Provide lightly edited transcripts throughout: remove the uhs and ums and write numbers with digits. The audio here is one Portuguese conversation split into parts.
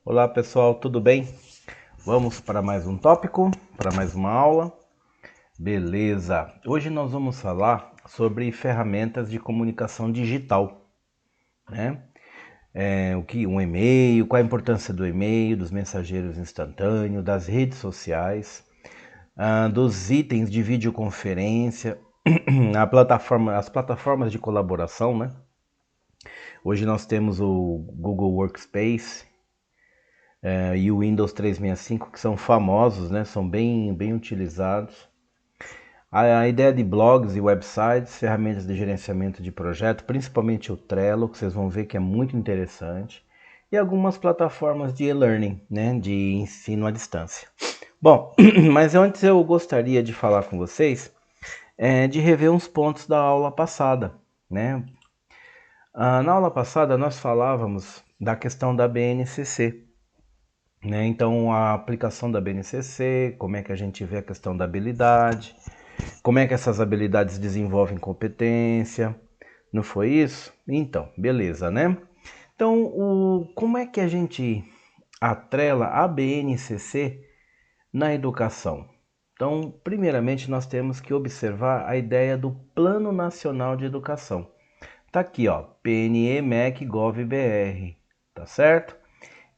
Olá pessoal, tudo bem? Vamos para mais um tópico, para mais uma aula. Beleza! Hoje nós vamos falar sobre ferramentas de comunicação digital, né? Um e-mail, qual a importância do e-mail, dos mensageiros instantâneos, das redes sociais, dos itens de videoconferência, as plataformas de colaboração, né? Hoje nós temos o Google Workspace, e o Windows 365, que são famosos, né? São bem utilizados. A ideia de blogs e websites, ferramentas de gerenciamento de projeto, principalmente o Trello, que vocês vão ver que é muito interessante, e algumas plataformas de e-learning, né? De ensino à distância. Bom, mas antes eu gostaria de falar com vocês, de rever uns pontos da aula passada, né? Na aula passada nós falávamos da questão da BNCC, né? Então, a aplicação da BNCC, como é que a gente vê a questão da habilidade, como é que essas habilidades desenvolvem competência, não foi isso? Então, beleza, né? Então, como é que a gente atrela a BNCC na educação? Então, primeiramente, nós temos que observar a ideia do Plano Nacional de Educação. Tá aqui, ó, PNE-MEC-GOV-BR, tá certo?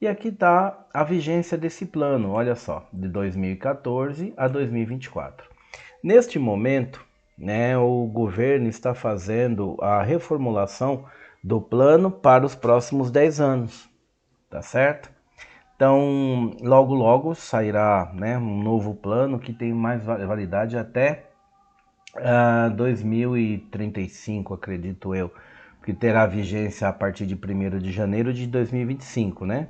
E aqui está a vigência desse plano, olha só, de 2014 a 2024. Neste momento, né, o governo está fazendo a reformulação do plano para os próximos 10 anos, tá certo? Então, logo sairá, né, um novo plano que tem mais validade até 2035, acredito eu, que terá vigência a partir de 1º de janeiro de 2025, né?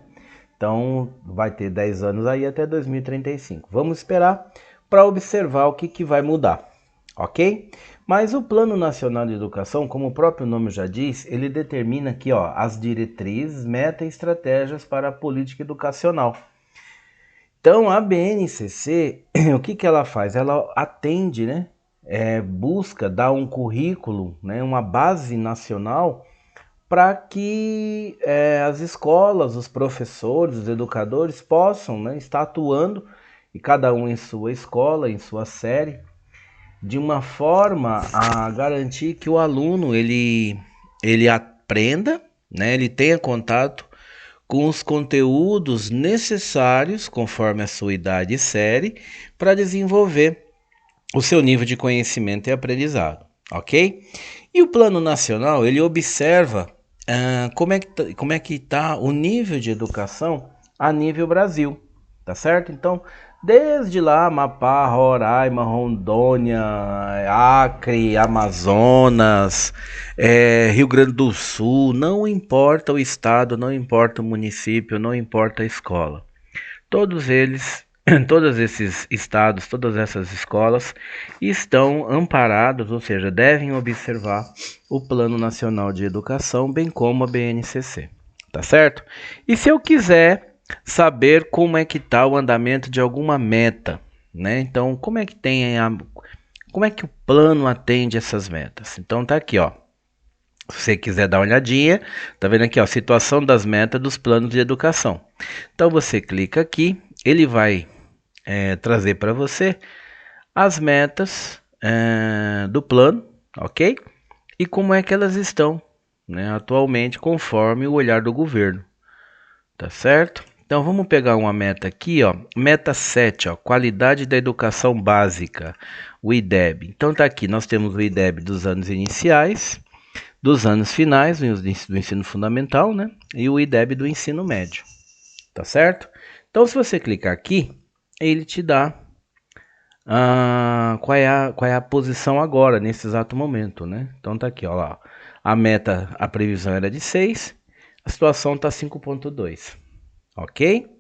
Então, vai ter 10 anos aí até 2035. Vamos esperar para observar o que vai mudar, ok? Mas o Plano Nacional de Educação, como o próprio nome já diz, ele determina aqui, ó, as diretrizes, metas e estratégias para a política educacional. Então, a BNCC, o que ela faz? Ela atende, né? Busca dar um currículo, né, uma base nacional para que as escolas, os professores, os educadores possam, né, estar atuando, e cada um em sua escola, em sua série, de uma forma a garantir que o aluno ele aprenda, né, ele tenha contato com os conteúdos necessários, conforme a sua idade e série, para desenvolver o seu nível de conhecimento e aprendizado, ok? E o Plano Nacional, ele observa como é que está o nível de educação a nível Brasil, tá certo? Então, desde lá, Amapá, Roraima, Rondônia, Acre, Amazonas, Rio Grande do Sul, não importa o estado, não importa o município, não importa a escola. Todos eles, todos esses estados, todas essas escolas estão amparados, ou seja, devem observar o Plano Nacional de Educação, bem como a BNCC, tá certo? E se eu quiser saber como é que está o andamento de alguma meta, né? Então, como é que o plano atende essas metas? Então tá aqui, ó. Se você quiser dar uma olhadinha, tá vendo aqui, ó, situação das metas dos planos de educação. Então você clica aqui, ele vai trazer para você as metas do plano, ok? E como é que elas estão, né, atualmente, conforme o olhar do governo, tá certo? Então vamos pegar uma meta aqui, ó, meta 7, ó, qualidade da educação básica, o IDEB. Então tá aqui, nós temos o IDEB dos anos iniciais, dos anos finais do ensino fundamental, né? E o IDEB do ensino médio, tá certo? Então, se você clicar aqui, ele te dá qual é a posição agora, nesse exato momento, né? Então tá aqui, ó lá. A meta, a previsão era de 6, a situação tá 5,2, ok?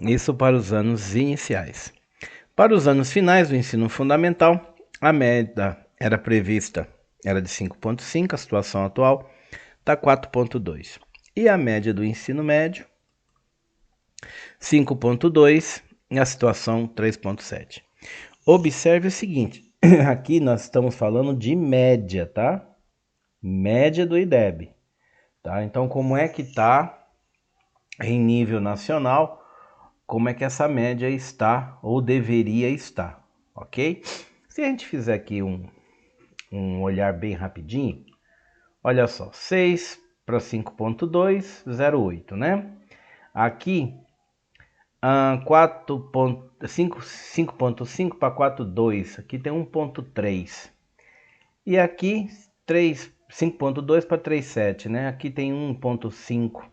Isso para os anos iniciais. Para os anos finais do ensino fundamental, a meta era prevista, era de 5,5, a situação atual está 4,2. E a média do ensino médio, 5,2, e a situação 3,7. Observe o seguinte, aqui nós estamos falando de média, tá? Média do IDEB. tá? Então, como é que está em nível nacional, como é que essa média está ou deveria estar, ok? Se a gente fizer aqui um olhar bem rapidinho, olha só, 6 para 5,2, 0,8, né? Aqui, 5,5 para 4,2, aqui tem 1,3. E aqui, 5,2 para 3,7, né? Aqui tem 1,5.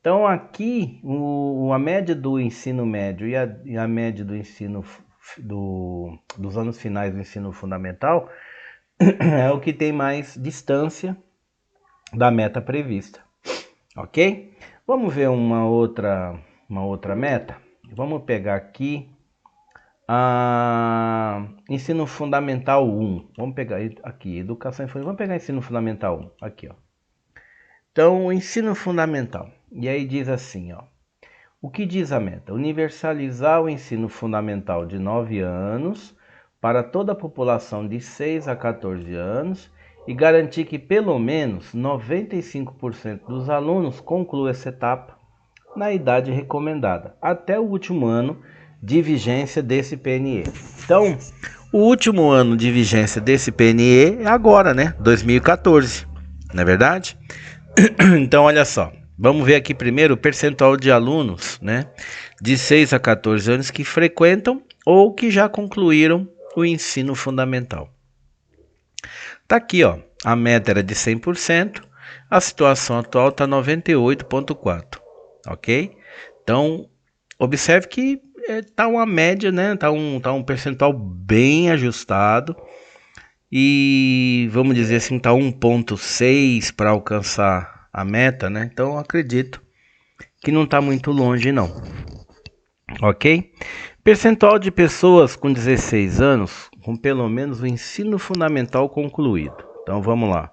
Então, aqui, a média do ensino médio e a média do ensino dos anos finais do ensino fundamental é o que tem mais distância da meta prevista, ok? Vamos ver uma outra meta. Vamos pegar aqui ensino fundamental 1. Vamos pegar aqui, educação infantil. Vamos pegar ensino fundamental 1, aqui, ó. Então, ensino fundamental. E aí diz assim, ó. O que diz a meta? Universalizar o ensino fundamental de 9 anos para toda a população de 6 a 14 anos e garantir que pelo menos 95% dos alunos concluam essa etapa na idade recomendada, até o último ano de vigência desse PNE. Então, o último ano de vigência desse PNE é agora, né? 2014, não é verdade? Então, olha só. Vamos ver aqui primeiro o percentual de alunos, né, de 6 a 14 anos que frequentam ou que já concluíram o ensino fundamental. Tá aqui, ó, a meta era de 100%, a situação atual está 98,4%, ok? Então, observe que tá uma média, né, tá um percentual bem ajustado e, vamos dizer assim, tá 1,6 para alcançar a meta, né? Então, eu acredito que não está muito longe, não. Ok? Percentual de pessoas com 16 anos com pelo menos o ensino fundamental concluído. Então, vamos lá.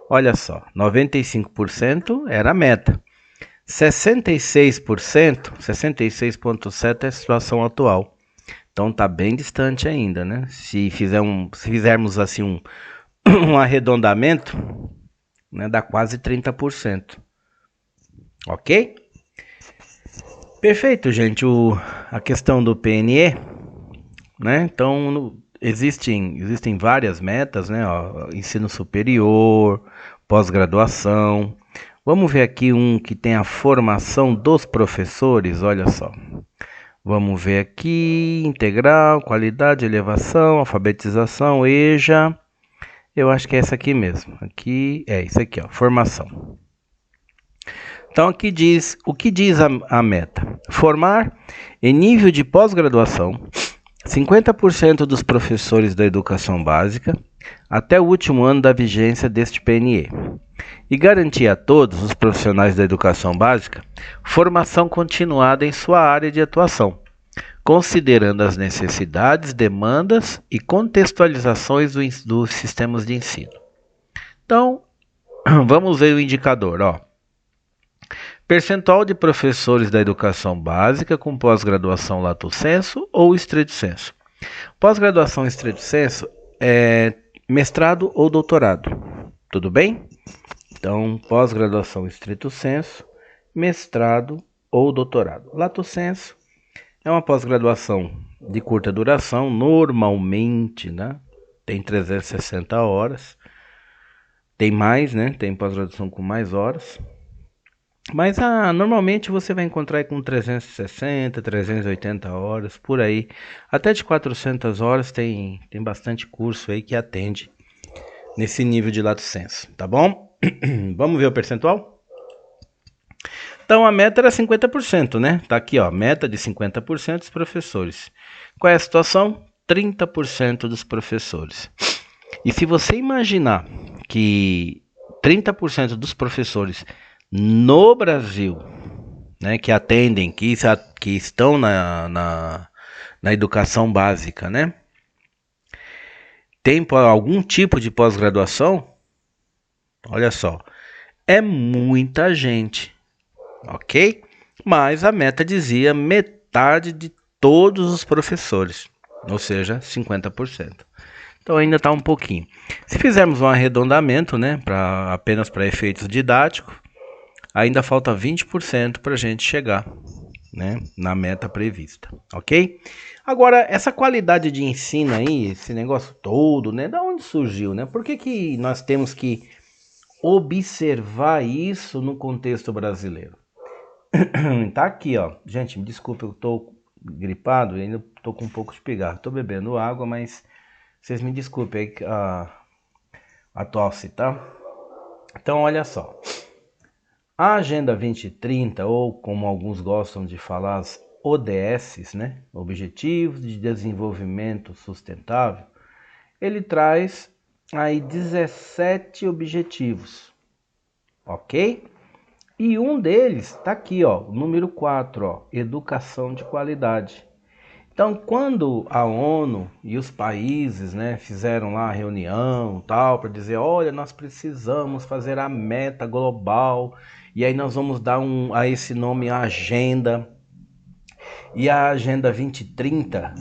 Olha só, 95% era a meta. 66%, 66,7% é a situação atual. Então, está bem distante ainda, né? Se fizermos assim um arredondamento, né, dá quase 30%. Ok? Perfeito, gente. A questão do PNE, né? Então, existem várias metas, né? Ó, ensino superior, pós-graduação. Vamos ver aqui um que tem a formação dos professores, olha só. Vamos ver aqui, integral, qualidade, elevação, alfabetização, EJA. Eu acho que é essa aqui mesmo. Aqui é isso aqui, ó, formação. Então aqui diz, o que diz a meta? Formar em nível de pós-graduação 50% dos professores da educação básica até o último ano da vigência deste PNE e garantir a todos os profissionais da educação básica formação continuada em sua área de atuação, considerando as necessidades, demandas e contextualizações dos sistemas de ensino. Então, vamos ver o indicador, ó. Percentual de professores da educação básica com pós-graduação lato sensu ou estrito sensu. Pós-graduação estrito sensu é mestrado ou doutorado, tudo bem? Então, pós-graduação estrito sensu, mestrado ou doutorado. Lato sensu é uma pós-graduação de curta duração, normalmente, né? Tem 360 horas. Tem mais, né? Tem pós-graduação com mais horas. Mas normalmente você vai encontrar com 360, 380 horas, por aí. Até de 400 horas tem bastante curso aí que atende nesse nível de lato sensu, tá bom? Vamos ver o percentual? Então a meta era 50%, né? Tá aqui, ó, meta de 50% dos professores. Qual é a situação? 30% dos professores. E se você imaginar que 30% dos professores no Brasil, né, que atendem, que estão na educação básica, né, tem algum tipo de pós-graduação, olha só, é muita gente, ok? Mas a meta dizia metade de todos os professores, ou seja, 50%. Então ainda está um pouquinho. Se fizermos um arredondamento, né, apenas para efeitos didáticos, ainda falta 20% para a gente chegar, né, na meta prevista, ok? Agora, essa qualidade de ensino aí, esse negócio todo, né, da onde surgiu, né? Por que nós temos que observar isso no contexto brasileiro? Tá aqui, ó. Gente, me desculpe, eu tô gripado e ainda tô com um pouco de pigarro. Tô bebendo água, mas vocês me desculpem aí a tosse, tá? Então, olha só. A Agenda 2030, ou como alguns gostam de falar, as ODS, né? Objetivos de Desenvolvimento Sustentável, ele traz aí 17 objetivos, ok? E um deles está aqui, ó, o número 4, ó, educação de qualidade. Então, quando a ONU e os países, né, fizeram lá a reunião, tal, para dizer, olha, nós precisamos fazer a meta global, e aí nós vamos dar a esse nome a agenda. E a Agenda 2030,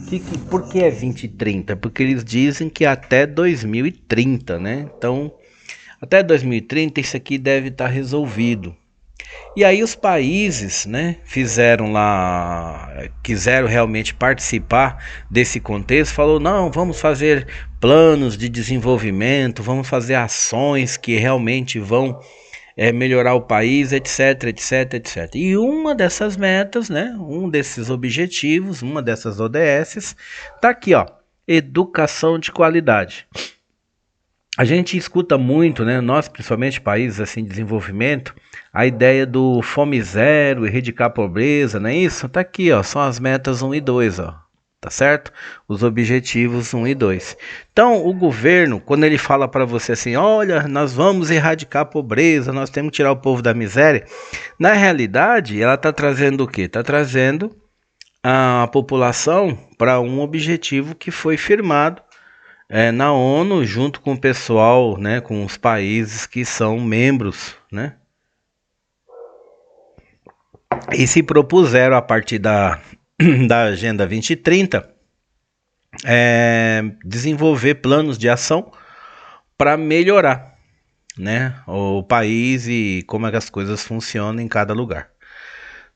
por que é 2030? Porque eles dizem que até 2030, né? Então, até 2030 isso aqui deve estar resolvido. E aí os países, né, fizeram lá, quiseram realmente participar desse contexto, falou, não, vamos fazer planos de desenvolvimento, vamos fazer ações que realmente vão melhorar o país, etc, etc, etc. E uma dessas metas, né, um desses objetivos, uma dessas ODSs, tá aqui, ó, educação de qualidade. A gente escuta muito, né, nós principalmente países assim de desenvolvimento, a ideia do fome zero, erradicar a pobreza, não é isso? Tá aqui, ó, são as metas 1 e 2, ó. Tá certo? Os objetivos 1 e 2. Então, o governo, quando ele fala para você assim, olha, nós vamos erradicar a pobreza, nós temos que tirar o povo da miséria, na realidade, ela está trazendo o quê? Está trazendo a população para um objetivo que foi firmado na ONU, junto com o pessoal, né, com os países que são membros, né, e se propuseram a partir da Agenda 2030 desenvolver planos de ação para melhorar, né, o país e como é que as coisas funcionam em cada lugar.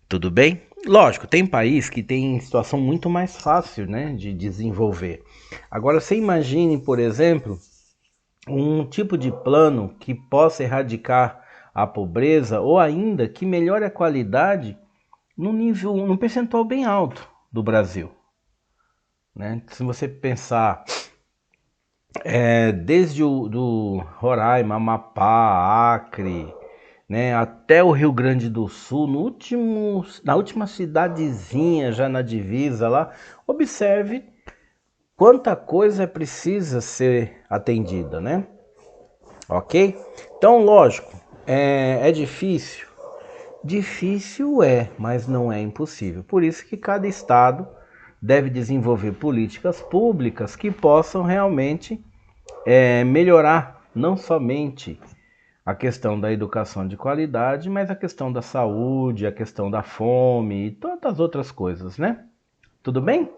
Tudo bem? Lógico, tem país que tem situação muito mais fácil, né, de desenvolver. Agora, você imagine, por exemplo, um tipo de plano que possa erradicar a pobreza ou ainda que melhore a qualidade num percentual bem alto do Brasil, né? Se você pensar desde do Roraima, Amapá, Acre, né, até o Rio Grande do Sul, na última cidadezinha já na divisa lá, observe quanta coisa precisa ser atendida, né? Ok? Então, lógico, é difícil? Difícil mas não é impossível. Por isso que cada estado deve desenvolver políticas públicas que possam realmente melhorar não somente a questão da educação de qualidade, mas a questão da saúde, a questão da fome e tantas outras coisas, né? Tudo bem?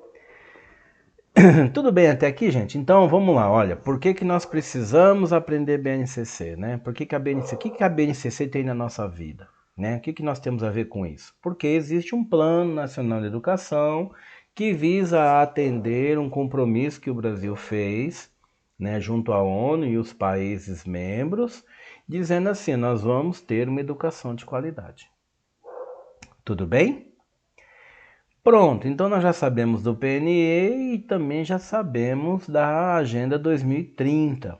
Tudo bem até aqui, gente? Então vamos lá, olha, por que nós precisamos aprender BNCC, né? Por que a BNCC, o que a BNCC tem na nossa vida, né? O que nós temos a ver com isso? Porque existe um Plano Nacional de Educação que visa atender um compromisso que o Brasil fez, né, junto à ONU e os países membros, dizendo assim, nós vamos ter uma educação de qualidade. Tudo bem? Pronto, então nós já sabemos do PNE e também já sabemos da Agenda 2030.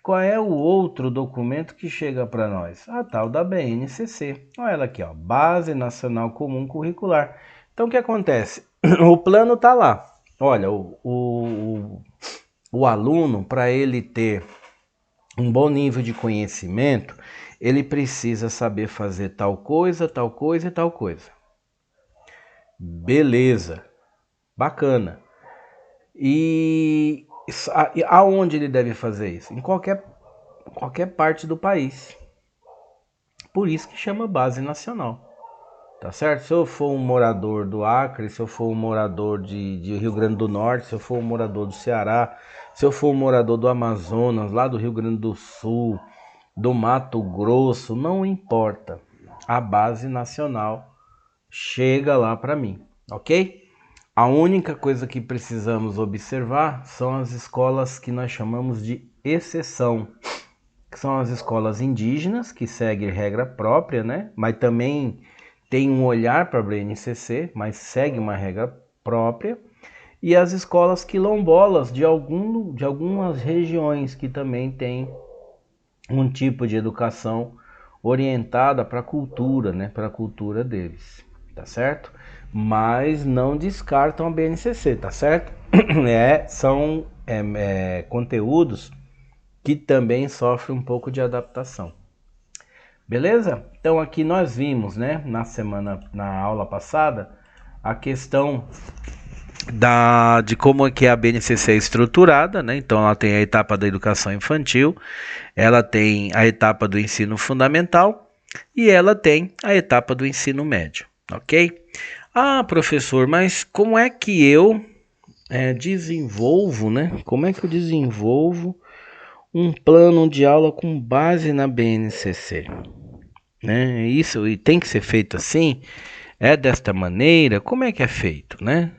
Qual é o outro documento que chega para nós? A tal da BNCC. Olha ela aqui, ó, Base Nacional Comum Curricular. Então o que acontece? O plano está lá. Olha, o aluno, para ele ter um bom nível de conhecimento, ele precisa saber fazer tal coisa, tal coisa e tal coisa. Beleza, bacana. E aonde ele deve fazer isso? Em qualquer parte do país. Por isso que chama base nacional. Tá certo? Se eu for um morador do Acre, se eu for um morador de Rio Grande do Norte, se eu for um morador do Ceará, se eu for um morador do Amazonas, lá do Rio Grande do Sul, do Mato Grosso, não importa. a base nacional chega lá para mim, ok? A única coisa que precisamos observar são as escolas que nós chamamos de exceção, que são as escolas indígenas, que seguem regra própria, né? Mas também tem um olhar para a BNCC, mas segue uma regra própria. E as escolas quilombolas de algumas regiões que também tem um tipo de educação orientada para a cultura, né? Para a cultura deles, tá certo? Mas não descartam a BNCC, tá certo? São conteúdos que também sofrem um pouco de adaptação. Beleza? Então aqui nós vimos, né, na aula passada, a questão de como é que a BNCC é estruturada, né? Então ela tem a etapa da educação infantil, ela tem a etapa do ensino fundamental e ela tem a etapa do ensino médio, ok? Ah, professor, mas como é que eu desenvolvo, né? Como é que eu desenvolvo um plano de aula com base na BNCC? Né? Isso e tem que ser feito assim? É desta maneira? Como é que é feito, né?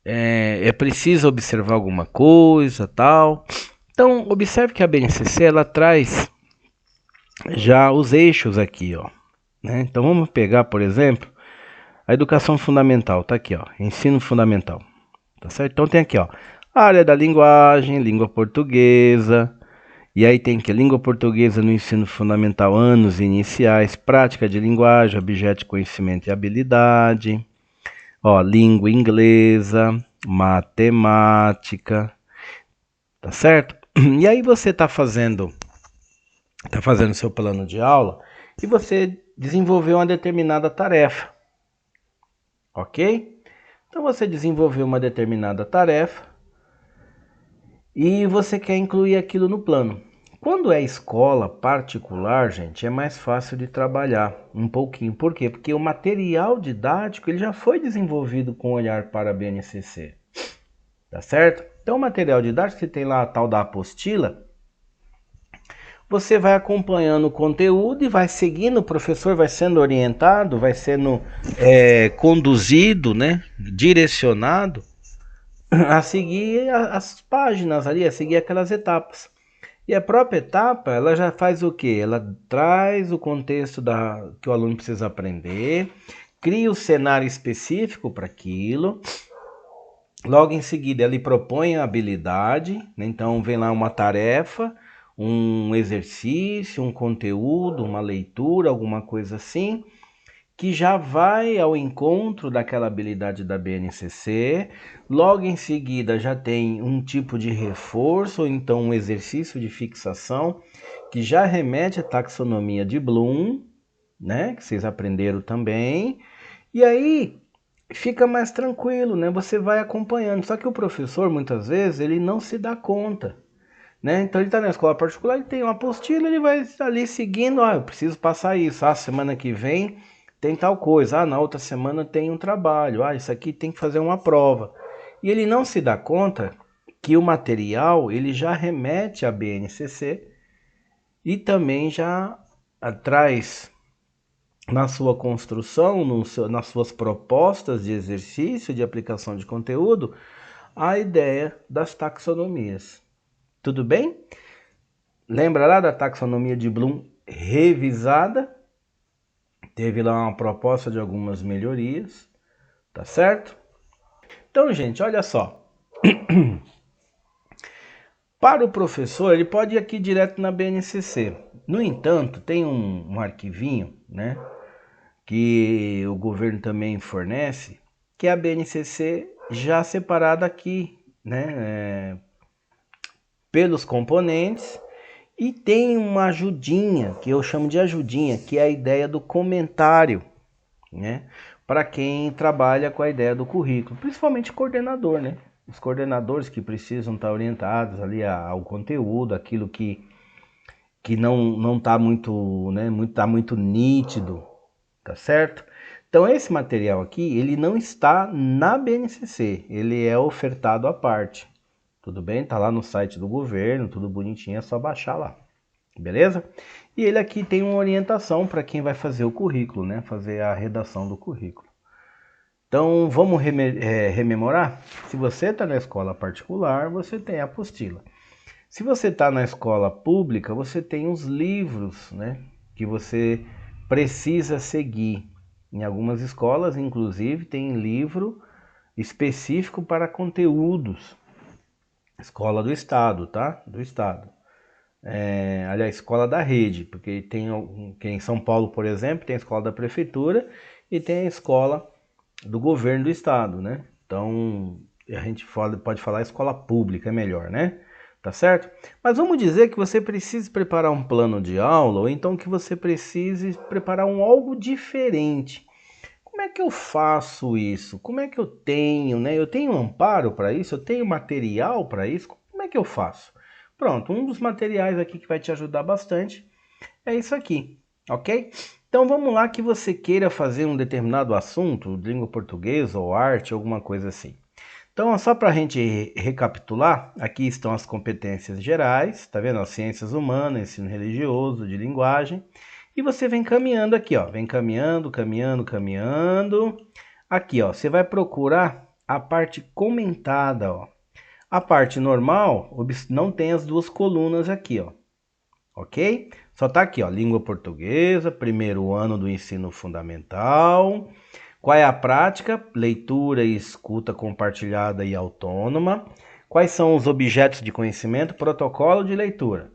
É preciso observar alguma coisa, tal. Então, observe que a BNCC ela traz já os eixos aqui, ó. Né? Então, vamos pegar, por exemplo, a educação fundamental, tá aqui, ó, ensino fundamental, tá certo? Então tem aqui, ó, a área da linguagem, língua portuguesa, e aí tem que língua portuguesa no ensino fundamental, anos iniciais, prática de linguagem, objeto de conhecimento e habilidade, ó, língua inglesa, matemática, tá certo? E aí você tá fazendo seu plano de aula e você desenvolveu uma determinada tarefa, ok? Então você desenvolveu uma determinada tarefa e você quer incluir aquilo no plano. Quando é escola particular, gente, é mais fácil de trabalhar um pouquinho. Por quê? Porque o material didático ele já foi desenvolvido com olhar para a BNCC, tá certo? Então o material didático, que tem lá a tal da apostila, você vai acompanhando o conteúdo e vai seguindo, o professor vai sendo orientado, vai sendo conduzido, né, direcionado a seguir as páginas ali, a seguir aquelas etapas. E a própria etapa, ela já faz o quê? Ela traz o contexto que o aluno precisa aprender, cria o cenário específico para aquilo, logo em seguida ele propõe a habilidade, né? Então vem lá uma tarefa, um exercício, um conteúdo, uma leitura, alguma coisa assim, que já vai ao encontro daquela habilidade da BNCC. Logo em seguida já tem um tipo de reforço, ou então um exercício de fixação, que já remete à taxonomia de Bloom, né? Que vocês aprenderam também. E aí fica mais tranquilo, né? Você vai acompanhando. Só que o professor, muitas vezes, ele não se dá conta, né? Então ele está na escola particular, ele tem uma apostila, ele vai ali seguindo, eu preciso passar isso, semana que vem tem tal coisa, na outra semana tem um trabalho, isso aqui tem que fazer uma prova. E ele não se dá conta que o material, ele já remete à BNCC e também já traz na sua construção, nas suas propostas de exercício, de aplicação de conteúdo, a ideia das taxonomias. Tudo bem? Lembra lá da taxonomia de Bloom revisada? Teve lá uma proposta de algumas melhorias, tá certo? Então, gente, olha só. Para o professor, ele pode ir aqui direto na BNCC. No entanto, tem um arquivinho, né, que o governo também fornece, que é a BNCC já separada aqui, né, pelos componentes. E tem uma ajudinha, que eu chamo de ajudinha, que é a ideia do comentário, né? Para quem trabalha com a ideia do currículo, principalmente coordenador, né? Os coordenadores que precisam estar orientados ali ao conteúdo, aquilo que não está muito, né? Tá muito nítido, tá certo? Então esse material aqui, ele não está na BNCC, ele é ofertado à parte. Tudo bem? Tá lá no site do governo, tudo bonitinho, é só baixar lá. Beleza? E ele aqui tem uma orientação para quem vai fazer o currículo, né? Fazer a redação do currículo. Então, vamos rememorar? Se você está na escola particular, você tem a apostila. Se você está na escola pública, você tem os livros, né? Que você precisa seguir. Em algumas escolas, inclusive, tem livro específico para conteúdos. Escola do Estado, tá? Do Estado. Aliás, escola da rede, porque tem em São Paulo, por exemplo, tem a escola da prefeitura e tem a escola do governo do estado, né? Então, a gente pode falar escola pública, é melhor, né? Tá certo? Mas vamos dizer que você precise preparar um plano de aula ou então que você precise preparar algo diferente. Como é que eu faço isso? Como é que eu tenho, né? Eu tenho amparo para isso? Eu tenho material para isso? Como é que eu faço? Pronto, um dos materiais aqui que vai te ajudar bastante é isso aqui, ok? Então vamos lá que você queira fazer um determinado assunto, língua portuguesa ou arte, alguma coisa assim. Então, só para a gente recapitular, aqui estão as competências gerais, tá vendo? As ciências humanas, ensino religioso, de linguagem. E você vem caminhando aqui, ó. Vem caminhando, caminhando, caminhando. Aqui, ó, você vai procurar a parte comentada, ó. A parte normal não tem as duas colunas aqui, ó. Ok? Só tá aqui, ó, língua portuguesa, primeiro ano do ensino fundamental. Qual é a prática? Leitura e escuta compartilhada e autônoma. Quais são os objetos de conhecimento? Protocolo de leitura.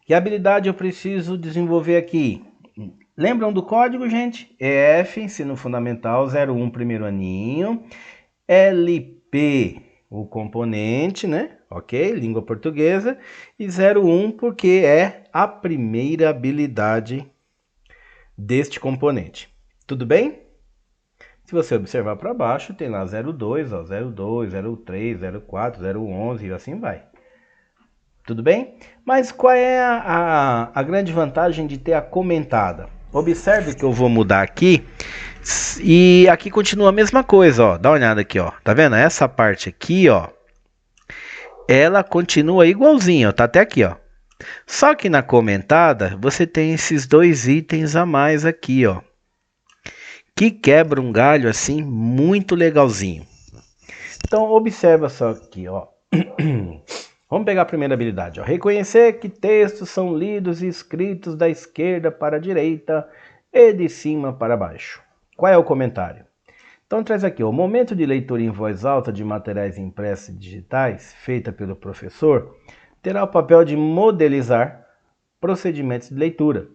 Que habilidade eu preciso desenvolver aqui? Lembram do código, gente? EF, ensino fundamental 01, primeiro aninho. LP, o componente, né? Ok? Língua portuguesa. E 01 porque é a primeira habilidade deste componente. Tudo bem? Se você observar para baixo, tem lá 02, ó, 02, 03, 04, 011 e assim vai. Tudo bem? Mas qual é a grande vantagem de ter a comentada? Observe que eu vou mudar aqui e aqui continua a mesma coisa, ó. Dá uma olhada aqui, ó. Tá vendo? Essa parte aqui, ó, ela continua igualzinho, ó. Tá até aqui, ó. Só que na comentada, você tem esses dois itens a mais aqui, ó, que quebra um galho assim muito legalzinho. Então observa só aqui, ó. Vamos pegar a primeira habilidade, ó. Reconhecer que textos são lidos e escritos da esquerda para a direita e de cima para baixo. Qual é o comentário? Então traz aqui, ó, o momento de leitura em voz alta de materiais impressos e digitais, feita pelo professor, terá o papel de modelizar procedimentos de leitura.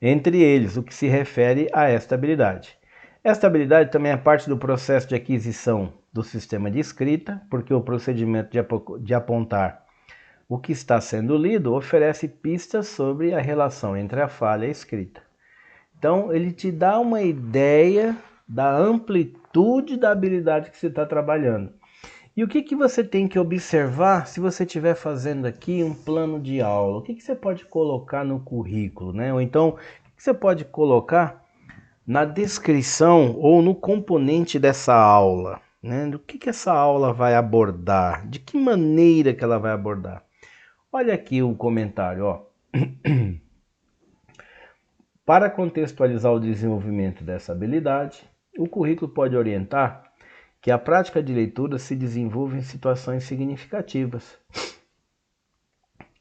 Entre eles, o que se refere a esta habilidade. Esta habilidade também é parte do processo de aquisição do sistema de escrita, porque o procedimento de apontar o que está sendo lido oferece pistas sobre a relação entre a fala e a escrita. Então, ele te dá uma ideia da amplitude da habilidade que você está trabalhando. E o que você tem que observar se você estiver fazendo aqui um plano de aula? O que você pode colocar no currículo, né? Ou então, o que você pode colocar na descrição ou no componente dessa aula, né? Do que essa aula vai abordar? De que maneira que ela vai abordar? Olha aqui o comentário, ó. Para contextualizar o desenvolvimento dessa habilidade, o currículo pode orientar que a prática de leitura se desenvolve em situações significativas,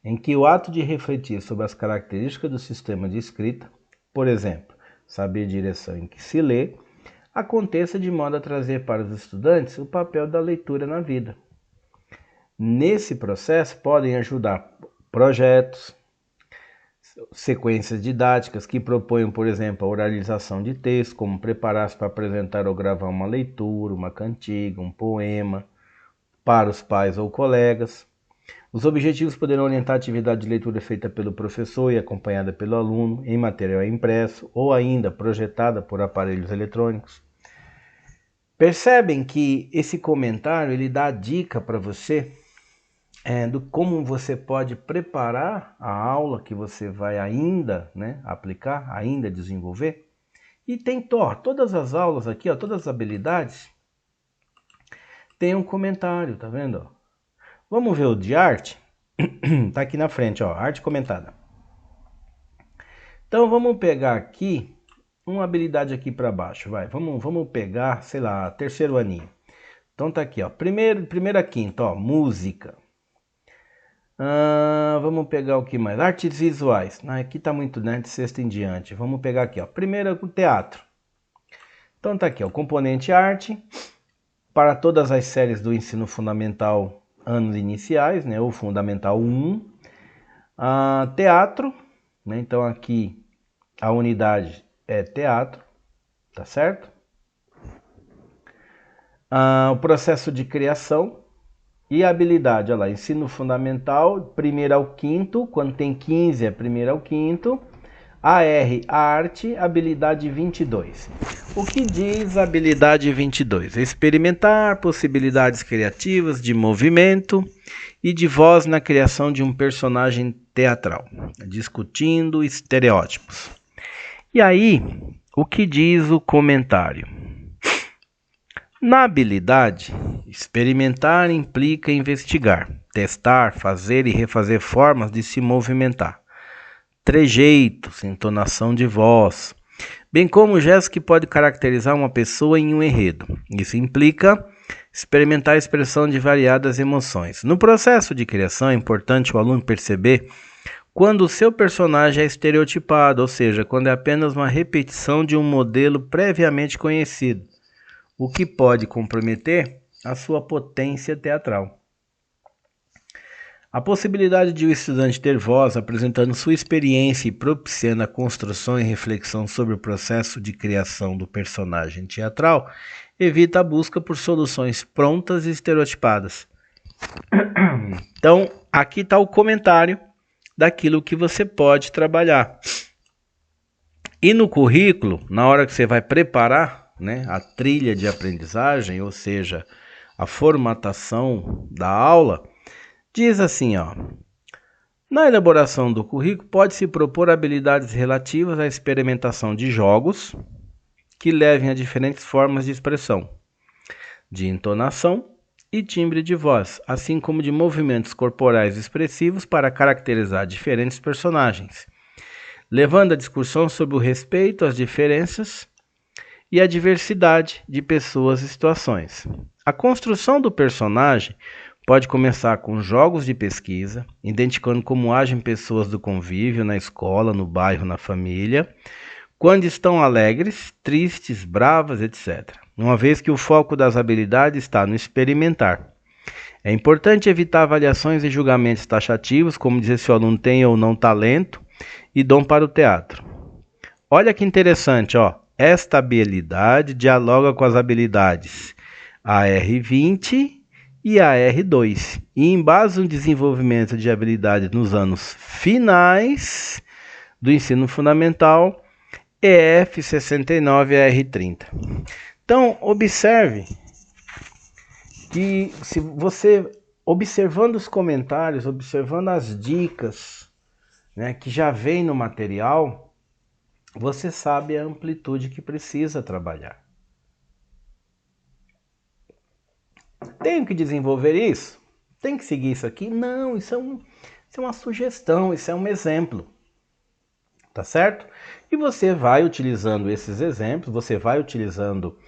em que o ato de refletir sobre as características do sistema de escrita, por exemplo, saber a direção em que se lê, aconteça de modo a trazer para os estudantes o papel da leitura na vida. Nesse processo podem ajudar projetos, sequências didáticas que propõem, por exemplo, a oralização de texto, como preparar-se para apresentar ou gravar uma leitura, uma cantiga, um poema para os pais ou colegas. Os objetivos poderão orientar a atividade de leitura feita pelo professor e acompanhada pelo aluno em material impresso ou ainda projetada por aparelhos eletrônicos. Percebem que esse comentário ele dá a dica para você do como você pode preparar a aula que você vai ainda, né, aplicar, ainda desenvolver. E tem todas as aulas aqui, ó, todas as habilidades, tem um comentário, tá vendo? Vamos ver o de arte? Tá aqui na frente, ó, arte comentada. Então vamos pegar aqui uma habilidade aqui para baixo, vai. Vamos pegar, sei lá, terceiro aninho. Então tá aqui, ó, primeira quinta, ó, música. Vamos pegar o que mais? Artes visuais. Aqui tá muito, né, de sexta em diante. Vamos pegar aqui, ó, primeira, o teatro. Então tá aqui, ó, componente arte para todas as séries do ensino fundamental anos iniciais, né, ou fundamental 1. Teatro, né, então aqui a unidade é teatro, tá certo? O processo de criação e a habilidade, olha lá, ensino fundamental, primeiro ao quinto, quando tem 15 é primeiro ao quinto. AR, arte, habilidade 22. O que diz a habilidade 22? Experimentar possibilidades criativas de movimento e de voz na criação de um personagem teatral, discutindo estereótipos. E aí, o que diz o comentário? Na habilidade, experimentar implica investigar, testar, fazer e refazer formas de se movimentar, trejeitos, entonação de voz, bem como gestos que pode caracterizar uma pessoa em um enredo. Isso implica experimentar a expressão de variadas emoções. No processo de criação é importante o aluno perceber quando o seu personagem é estereotipado, ou seja, quando é apenas uma repetição de um modelo previamente conhecido, o que pode comprometer a sua potência teatral. A possibilidade de o estudante ter voz apresentando sua experiência e propiciando a construção e reflexão sobre o processo de criação do personagem teatral evita a busca por soluções prontas e estereotipadas. Então, aqui está o comentário daquilo que você pode trabalhar. E no currículo, na hora que você vai preparar, né, a trilha de aprendizagem, ou seja, a formatação da aula, diz assim, ó: na elaboração do currículo pode-se propor habilidades relativas à experimentação de jogos que levem a diferentes formas de expressão, de entonação e timbre de voz, assim como de movimentos corporais expressivos para caracterizar diferentes personagens, levando a discussão sobre o respeito às diferenças e a diversidade de pessoas e situações. A construção do personagem pode começar com jogos de pesquisa, identificando como agem pessoas do convívio, na escola, no bairro, na família, quando estão alegres, tristes, bravas, etc. Uma vez que o foco das habilidades está no experimentar. É importante evitar avaliações e julgamentos taxativos, como dizer se o aluno tem ou não talento e dom para o teatro. Olha que interessante, ó. Esta habilidade dialoga com as habilidades AR20 e AR2, e embasa o desenvolvimento de habilidades nos anos finais do ensino fundamental, EF69 e AR30. Então, observe que se você, observando os comentários, observando as dicas, né, que já vem no material, você sabe a amplitude que precisa trabalhar. Tenho que desenvolver isso? Tem que seguir isso aqui? Não, isso é uma sugestão, isso é um exemplo. Tá certo? E você vai utilizando esses exemplos, você vai utilizando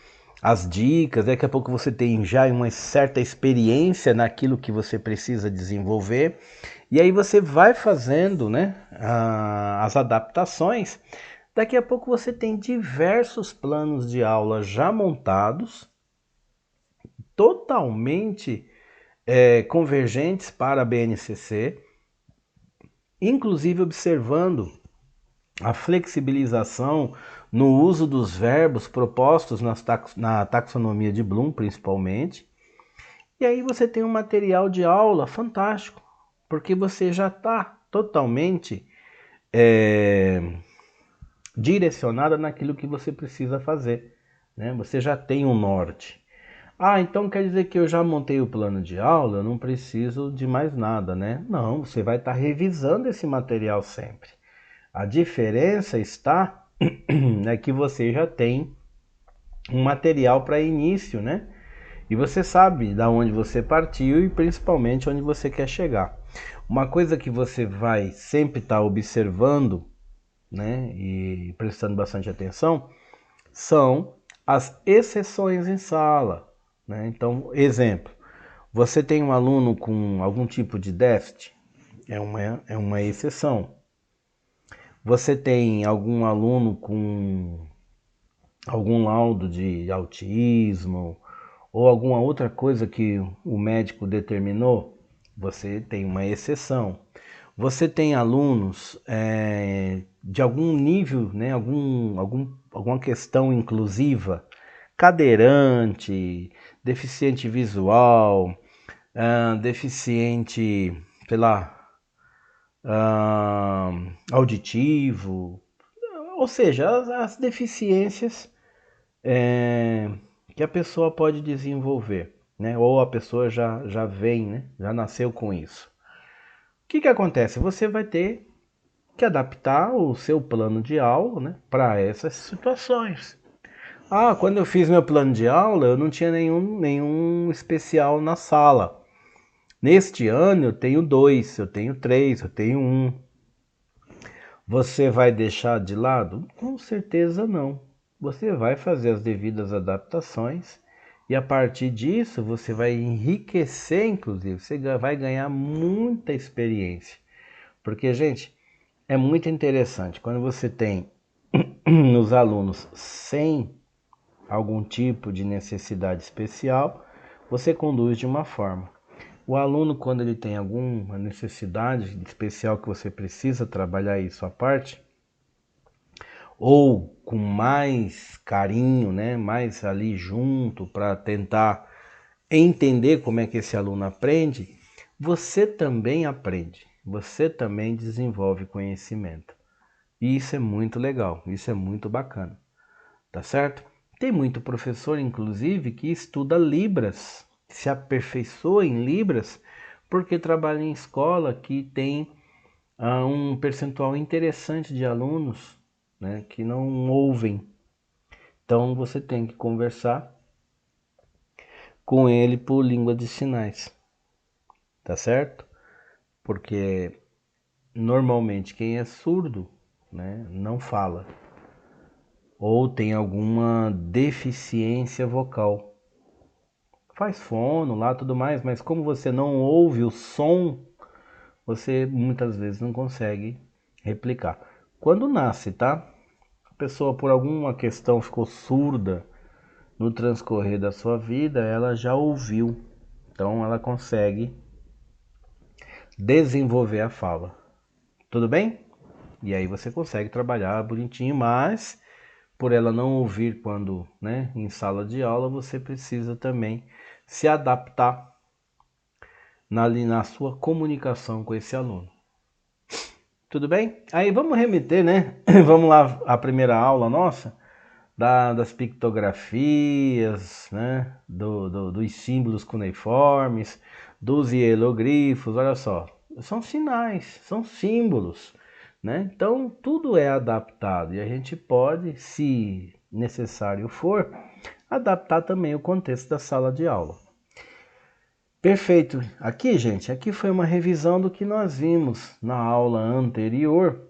as dicas, daqui a pouco você tem já uma certa experiência naquilo que você precisa desenvolver, e aí você vai fazendo, né, as adaptações. Daqui a pouco você tem diversos planos de aula já montados, totalmente convergentes para a BNCC, inclusive observando a flexibilização no uso dos verbos propostos na taxonomia de Bloom, principalmente. E aí você tem um material de aula fantástico, porque você já está totalmente direcionada naquilo que você precisa fazer, né? Você já tem um norte. Então quer dizer que eu já montei o plano de aula, eu não preciso de mais nada, né? Não, você vai estar revisando esse material sempre. A diferença está é que você já tem um material para início, né? E você sabe da onde você partiu e principalmente onde você quer chegar. Uma coisa que você vai sempre estar observando, né, e prestando bastante atenção, são as exceções em sala, né? Então, exemplo, você tem um aluno com algum tipo de déficit, é uma exceção. Você tem algum aluno com algum laudo de autismo ou alguma outra coisa que o médico determinou, você tem uma exceção. Você tem alunos de algum nível, né, alguma questão inclusiva, cadeirante, deficiente visual, deficiente, sei lá, auditivo, ou seja, as deficiências que a pessoa pode desenvolver, né? Ou a pessoa já vem, né? Já nasceu com isso. O que acontece? Você vai ter que adaptar o seu plano de aula, né, para essas situações. Ah, quando eu fiz meu plano de aula, eu não tinha nenhum especial na sala. Neste ano eu tenho 2, eu tenho 3, eu tenho 1. Você vai deixar de lado? Com certeza não. Você vai fazer as devidas adaptações e a partir disso você vai enriquecer, inclusive, você vai ganhar muita experiência. Porque, gente, é muito interessante quando você tem os alunos sem algum tipo de necessidade especial, você conduz de uma forma. O aluno, quando ele tem alguma necessidade especial que você precisa trabalhar isso à parte, ou com mais carinho, né, mais ali junto para tentar entender como é que esse aluno aprende, você também aprende, você também desenvolve conhecimento. E isso é muito legal, isso é muito bacana, tá certo? Tem muito professor, inclusive, que estuda Libras, se aperfeiçoa em Libras, porque trabalha em escola que tem um percentual interessante de alunos, né, que não ouvem. Então você tem que conversar com ele por língua de sinais, tá certo? Porque normalmente quem é surdo, né, não fala ou tem alguma deficiência vocal. Faz fono lá, tudo mais, mas como você não ouve o som, você muitas vezes não consegue replicar. Quando nasce, tá? A pessoa por alguma questão ficou surda no transcorrer da sua vida, ela já ouviu. Então ela consegue desenvolver a fala. Tudo bem? E aí você consegue trabalhar bonitinho, mas por ela não ouvir quando, né, em sala de aula, você precisa também se adaptar na sua comunicação com esse aluno. Tudo bem? Aí vamos remeter, né? Vamos lá, a primeira aula nossa, das pictografias, né? Dos símbolos cuneiformes, dos hieroglifos, olha só. São sinais, são símbolos, né? Então tudo é adaptado e a gente pode, se necessário for, adaptar também o contexto da sala de aula. Perfeito. Aqui, gente, aqui foi uma revisão do que nós vimos na aula anterior.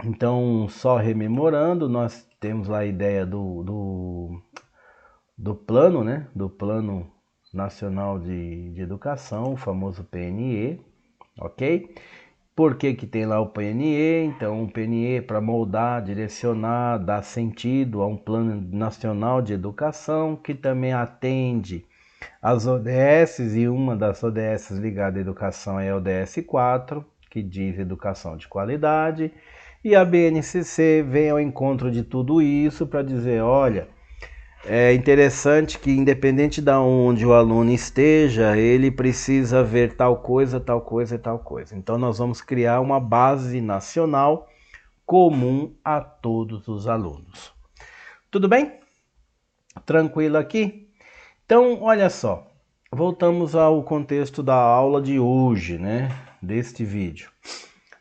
Então, só rememorando, nós temos lá a ideia do plano, né? Do Plano Nacional de Educação, o famoso PNE, ok? Por que que tem lá o PNE? Então, o PNE é para moldar, direcionar, dar sentido a um Plano Nacional de Educação que também atende as ODSs, e uma das ODSs ligada à educação é a ODS 4, que diz educação de qualidade, e a BNCC vem ao encontro de tudo isso para dizer, olha, é interessante que independente de onde o aluno esteja, ele precisa ver tal coisa, tal coisa e tal coisa. Então nós vamos criar uma base nacional comum a todos os alunos. Tudo bem? Tranquilo aqui? Então, olha só, voltamos ao contexto da aula de hoje, né, deste vídeo.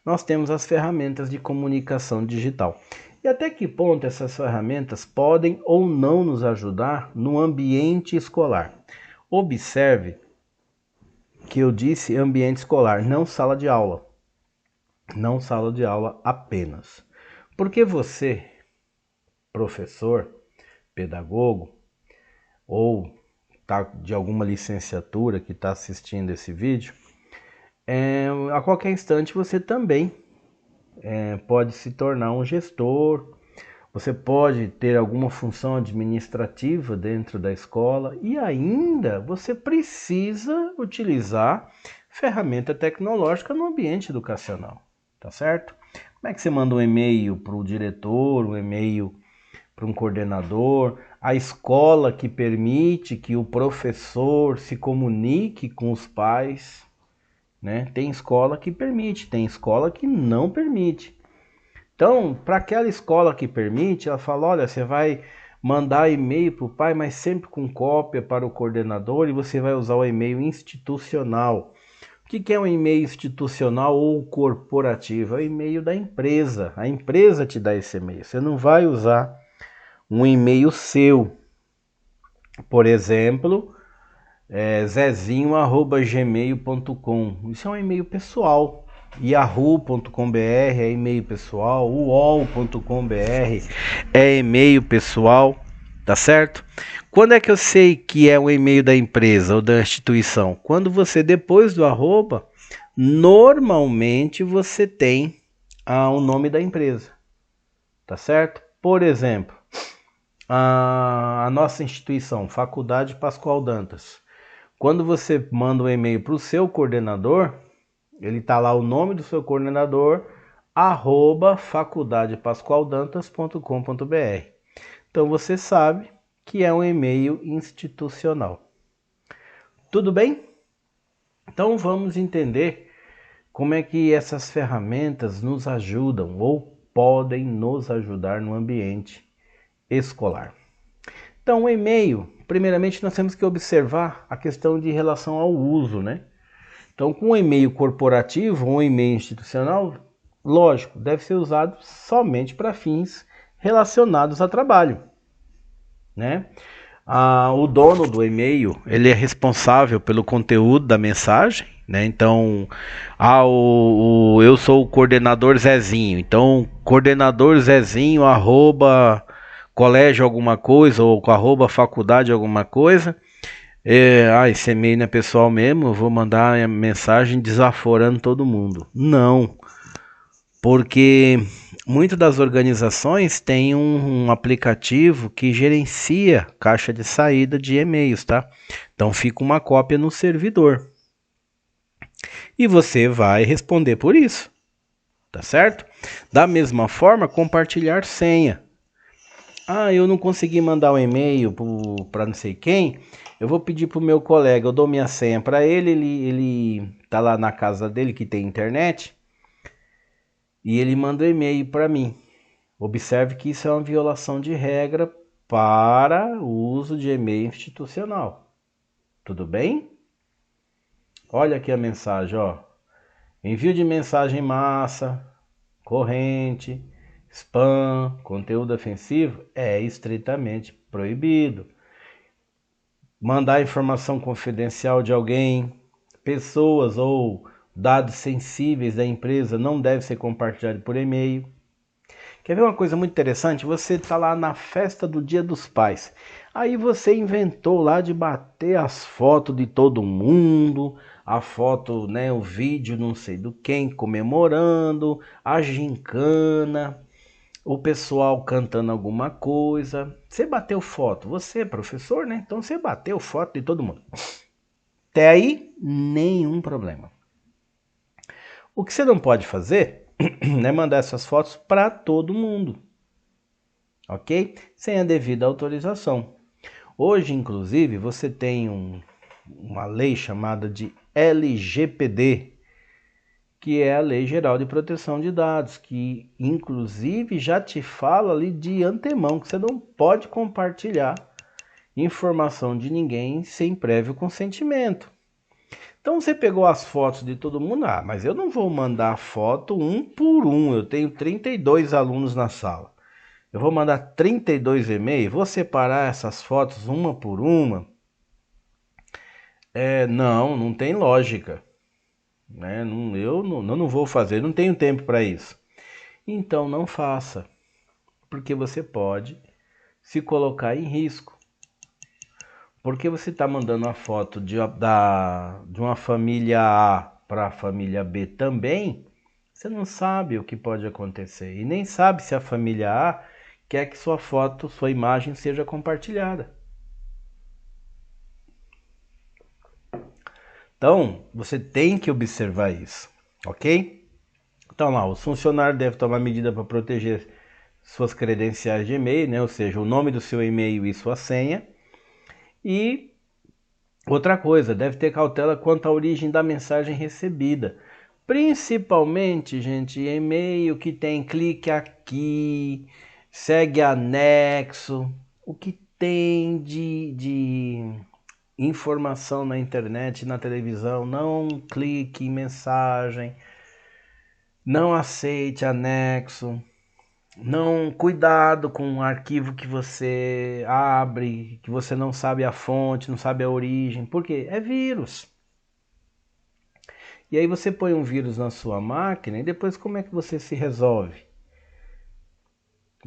Nós temos as ferramentas de comunicação digital. E até que ponto essas ferramentas podem ou não nos ajudar no ambiente escolar? Observe que eu disse ambiente escolar, não sala de aula. Não sala de aula apenas. Porque você, professor, pedagogo, ou tá de alguma licenciatura que está assistindo esse vídeo, a qualquer instante você também pode se tornar um gestor, você pode ter alguma função administrativa dentro da escola e ainda você precisa utilizar ferramenta tecnológica no ambiente educacional, tá certo? Como é que você manda um e-mail para o diretor, um e-mail para um coordenador, a escola que permite que o professor se comunique com os pais, né? Tem escola que permite, tem escola que não permite. Então, para aquela escola que permite, ela fala, olha, você vai mandar e-mail para o pai, mas sempre com cópia para o coordenador e você vai usar o e-mail institucional. O que é um e-mail institucional ou corporativo? É o e-mail da empresa. A empresa te dá esse e-mail. Você não vai usar um e-mail seu. Por exemplo, zezinho@gmail.com. Isso é um e-mail pessoal. yahoo.com.br é e-mail pessoal, uol.com.br é e-mail pessoal, tá certo? Quando é que eu sei que é um e-mail da empresa ou da instituição? Quando você, depois do arroba, normalmente você tem o nome da empresa, tá certo? Por exemplo, a nossa instituição, Faculdade Pascoal Dantas. Quando você manda um e-mail para o seu coordenador, ele está lá o nome do seu coordenador, @faculdadepascoaldantas.com.br. Então você sabe que é um e-mail institucional. Tudo bem? Então vamos entender como é que essas ferramentas nos ajudam ou podem nos ajudar no ambiente escolar. Então o e-mail, primeiramente nós temos que observar a questão de relação ao uso, né? Então, com um e-mail corporativo ou um e-mail institucional, lógico, deve ser usado somente para fins relacionados a trabalho, né? O dono do e-mail, ele é responsável pelo conteúdo da mensagem, né? Então, eu sou o coordenador Zezinho, então coordenador Zezinho @colégio alguma coisa ou @faculdade alguma coisa. Esse e-mail não é pessoal mesmo, eu vou mandar a mensagem desaforando todo mundo. Não, porque muitas das organizações têm um aplicativo que gerencia caixa de saída de e-mails, tá? Então fica uma cópia no servidor. E você vai responder por isso, tá certo? Da mesma forma, compartilhar senha. Eu não consegui mandar um e-mail para não sei quem. Eu vou pedir para o meu colega, eu dou minha senha para ele, ele tá lá na casa dele que tem internet e ele manda um e-mail para mim. Observe que isso é uma violação de regra para o uso de e-mail institucional. Tudo bem? Olha aqui a mensagem, ó. Envio de mensagem em massa, corrente, spam, conteúdo ofensivo é estritamente proibido. Mandar informação confidencial de alguém, pessoas ou dados sensíveis da empresa não deve ser compartilhado por e-mail. Quer ver uma coisa muito interessante? Você está lá na festa do Dia dos Pais. Aí você inventou lá de bater as fotos de todo mundo, a foto, né, o vídeo não sei do quem comemorando, a gincana, o pessoal cantando alguma coisa. Você bateu foto, você é professor, né? Então você bateu foto de todo mundo. Até aí, nenhum problema. O que você não pode fazer é mandar essas fotos para todo mundo, ok? Sem a devida autorização. Hoje, inclusive, você tem uma lei chamada de LGPD, que é a Lei Geral de Proteção de Dados, que inclusive já te fala ali de antemão que você não pode compartilhar informação de ninguém sem prévio consentimento. Então você pegou as fotos de todo mundo, mas eu não vou mandar foto um por um, eu tenho 32 alunos na sala. Eu vou mandar 32 e-mails, vou separar essas fotos uma por uma. Não, não tem lógica, né? Eu não vou fazer, não tenho tempo para isso. Então não faça, porque você pode se colocar em risco. Porque você está mandando a foto de uma família A para a família B também, você não sabe o que pode acontecer. E nem sabe se a família A quer que sua foto, sua imagem seja compartilhada. Então, você tem que observar isso, ok? Então lá, os funcionários devem tomar medida para proteger suas credenciais de e-mail, né? Ou seja, o nome do seu e-mail e sua senha. E outra coisa, deve ter cautela quanto à origem da mensagem recebida. Principalmente, gente, e-mail que tem clique aqui, segue anexo, o que tem de informação na internet, na televisão, não clique em mensagem, não aceite anexo. Não, cuidado com o arquivo que você abre, que você não sabe a fonte, não sabe a origem, porque é vírus. E aí você põe um vírus na sua máquina e depois como é que você se resolve?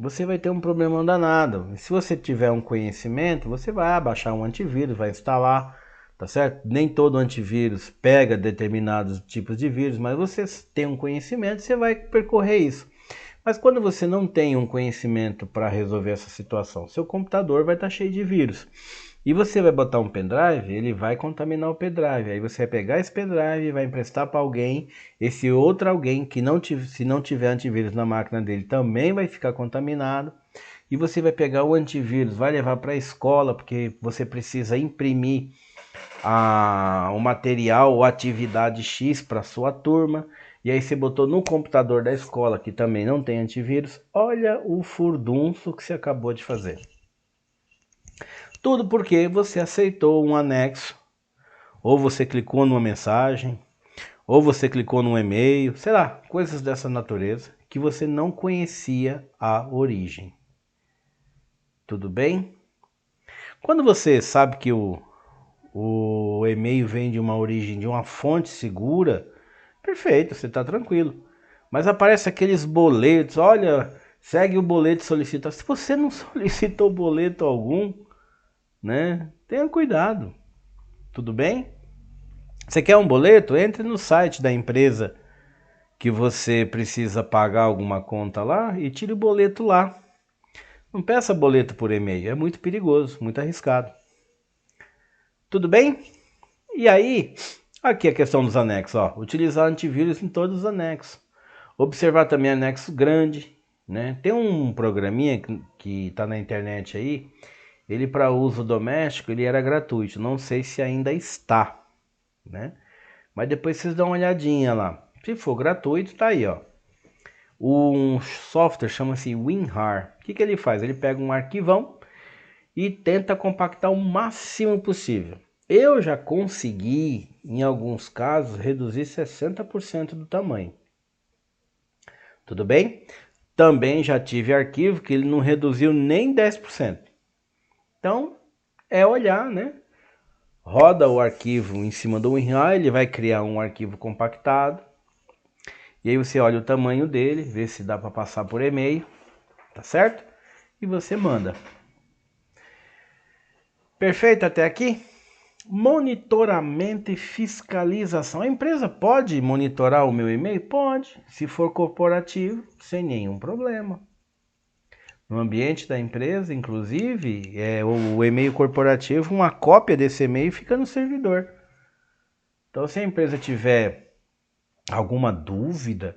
Você vai ter um problema danado. E se você tiver um conhecimento, você vai baixar um antivírus, vai instalar, tá certo? Nem todo antivírus pega determinados tipos de vírus, mas você tem um conhecimento, você vai percorrer isso. Mas quando você não tem um conhecimento para resolver essa situação, seu computador vai estar cheio de vírus. E você vai botar um pendrive, ele vai contaminar o pendrive. Aí você vai pegar esse pendrive e vai emprestar para alguém. Esse outro alguém que se não tiver antivírus na máquina dele também vai ficar contaminado. E você vai pegar o antivírus, vai levar para a escola, porque você precisa imprimir o material ou atividade X para sua turma. E aí você botou no computador da escola, que também não tem antivírus. Olha o furdunço que você acabou de fazer. Tudo porque você aceitou um anexo, ou você clicou numa mensagem, ou você clicou num e-mail, sei lá, coisas dessa natureza, que você não conhecia a origem. Tudo bem? Quando você sabe que o e-mail vem de uma origem, de uma fonte segura, perfeito, você está tranquilo. Mas aparece aqueles boletos, olha, segue o boleto solicitado. Se você não solicitou boleto algum, né? Tenha cuidado. Tudo bem? Você quer um boleto? Entre no site da empresa que você precisa pagar alguma conta lá e tire o boleto lá. Não peça boleto por e-mail, é muito perigoso, muito arriscado. Tudo bem? E aí, aqui a questão dos anexos, ó. Utilizar antivírus em todos os anexos. Observar também anexo grande, né? Tem um programinha que tá na internet aí, ele para uso doméstico, ele era gratuito, não sei se ainda está, né? Mas depois vocês dão uma olhadinha lá. Se for gratuito, tá aí, ó. Um software chama-se WinRAR. O que ele faz? Ele pega um arquivão e tenta compactar o máximo possível. Eu já consegui, em alguns casos, reduzir 60% do tamanho. Tudo bem? Também já tive arquivo que ele não reduziu nem 10%. Então, é olhar, né? Roda o arquivo em cima do WinRAR, ele vai criar um arquivo compactado. E aí você olha o tamanho dele, vê se dá para passar por e-mail, tá certo? E você manda. Perfeito até aqui? Monitoramento e fiscalização. A empresa pode monitorar o meu e-mail? Pode, se for corporativo, sem nenhum problema. No ambiente da empresa, inclusive, o e-mail corporativo, uma cópia desse e-mail fica no servidor. Então, se a empresa tiver alguma dúvida,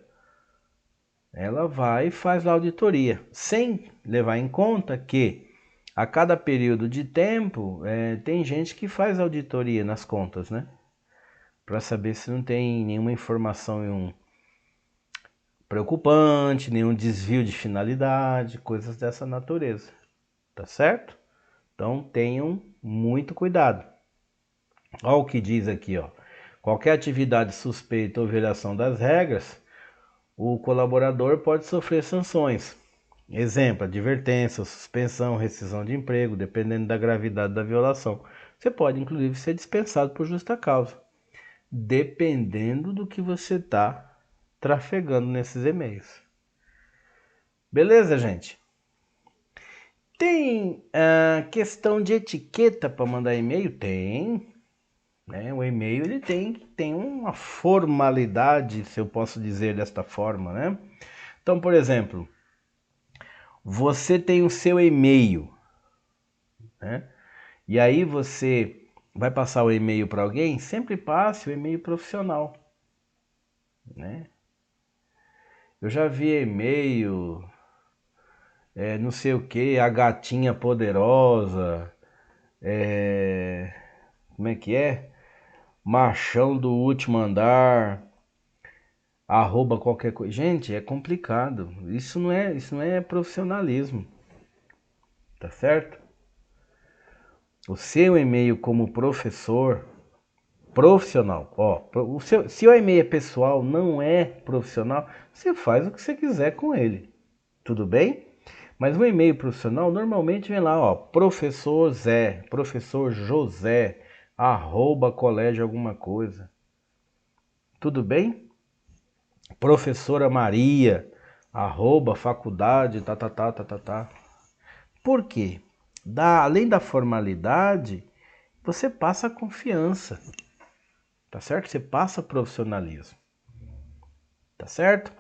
ela vai e faz a auditoria, sem levar em conta que a cada período de tempo tem gente que faz auditoria nas contas, né? Para saber se não tem nenhuma informação preocupante, nenhum desvio de finalidade, coisas dessa natureza, tá certo? Então tenham muito cuidado. Olha o que diz aqui, ó. Qualquer atividade suspeita ou violação das regras, o colaborador pode sofrer sanções. Exemplo, advertência, suspensão, rescisão de emprego, dependendo da gravidade da violação. Você pode, inclusive, ser dispensado por justa causa, dependendo do que você está trafegando nesses e-mails. Beleza, gente? Tem questão de etiqueta para mandar e-mail? Tem. Né? O e-mail ele tem uma formalidade, se eu posso dizer desta forma, né? Então, por exemplo, você tem o seu e-mail, né? E aí você vai passar o e-mail para alguém, sempre passe o e-mail profissional, né? Eu já vi e-mail, não sei o que, a gatinha poderosa, como é que é? Machão do último andar, arroba qualquer coisa. Gente, é complicado. Isso não é profissionalismo, tá certo? O seu e-mail como professor profissional, ó, se o e-mail é pessoal, não é profissional, você faz o que você quiser com ele, tudo bem? Mas o e-mail profissional normalmente vem lá, ó, professor Zé, professor José, arroba colégio alguma coisa, tudo bem? Professora Maria, arroba faculdade, tá. Por quê? Além da formalidade, você passa confiança, tá certo? Você passa profissionalismo, tá certo?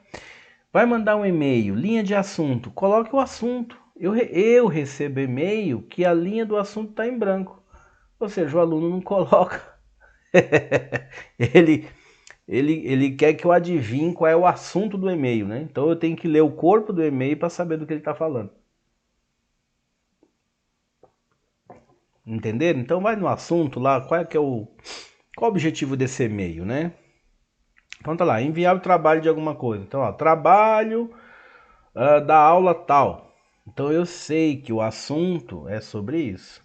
Vai mandar um e-mail, linha de assunto, coloque o assunto. Eu recebo e-mail que a linha do assunto está em branco, ou seja, o aluno não coloca. ele, ele quer que eu adivinhe qual é o assunto do e-mail, né? Então eu tenho que ler o corpo do e-mail para saber do que ele está falando. Entenderam? Então vai no assunto lá, qual o objetivo desse e-mail, né? Então tá lá, enviar o trabalho de alguma coisa. Então, ó, trabalho da aula tal. Então eu sei que o assunto é sobre isso,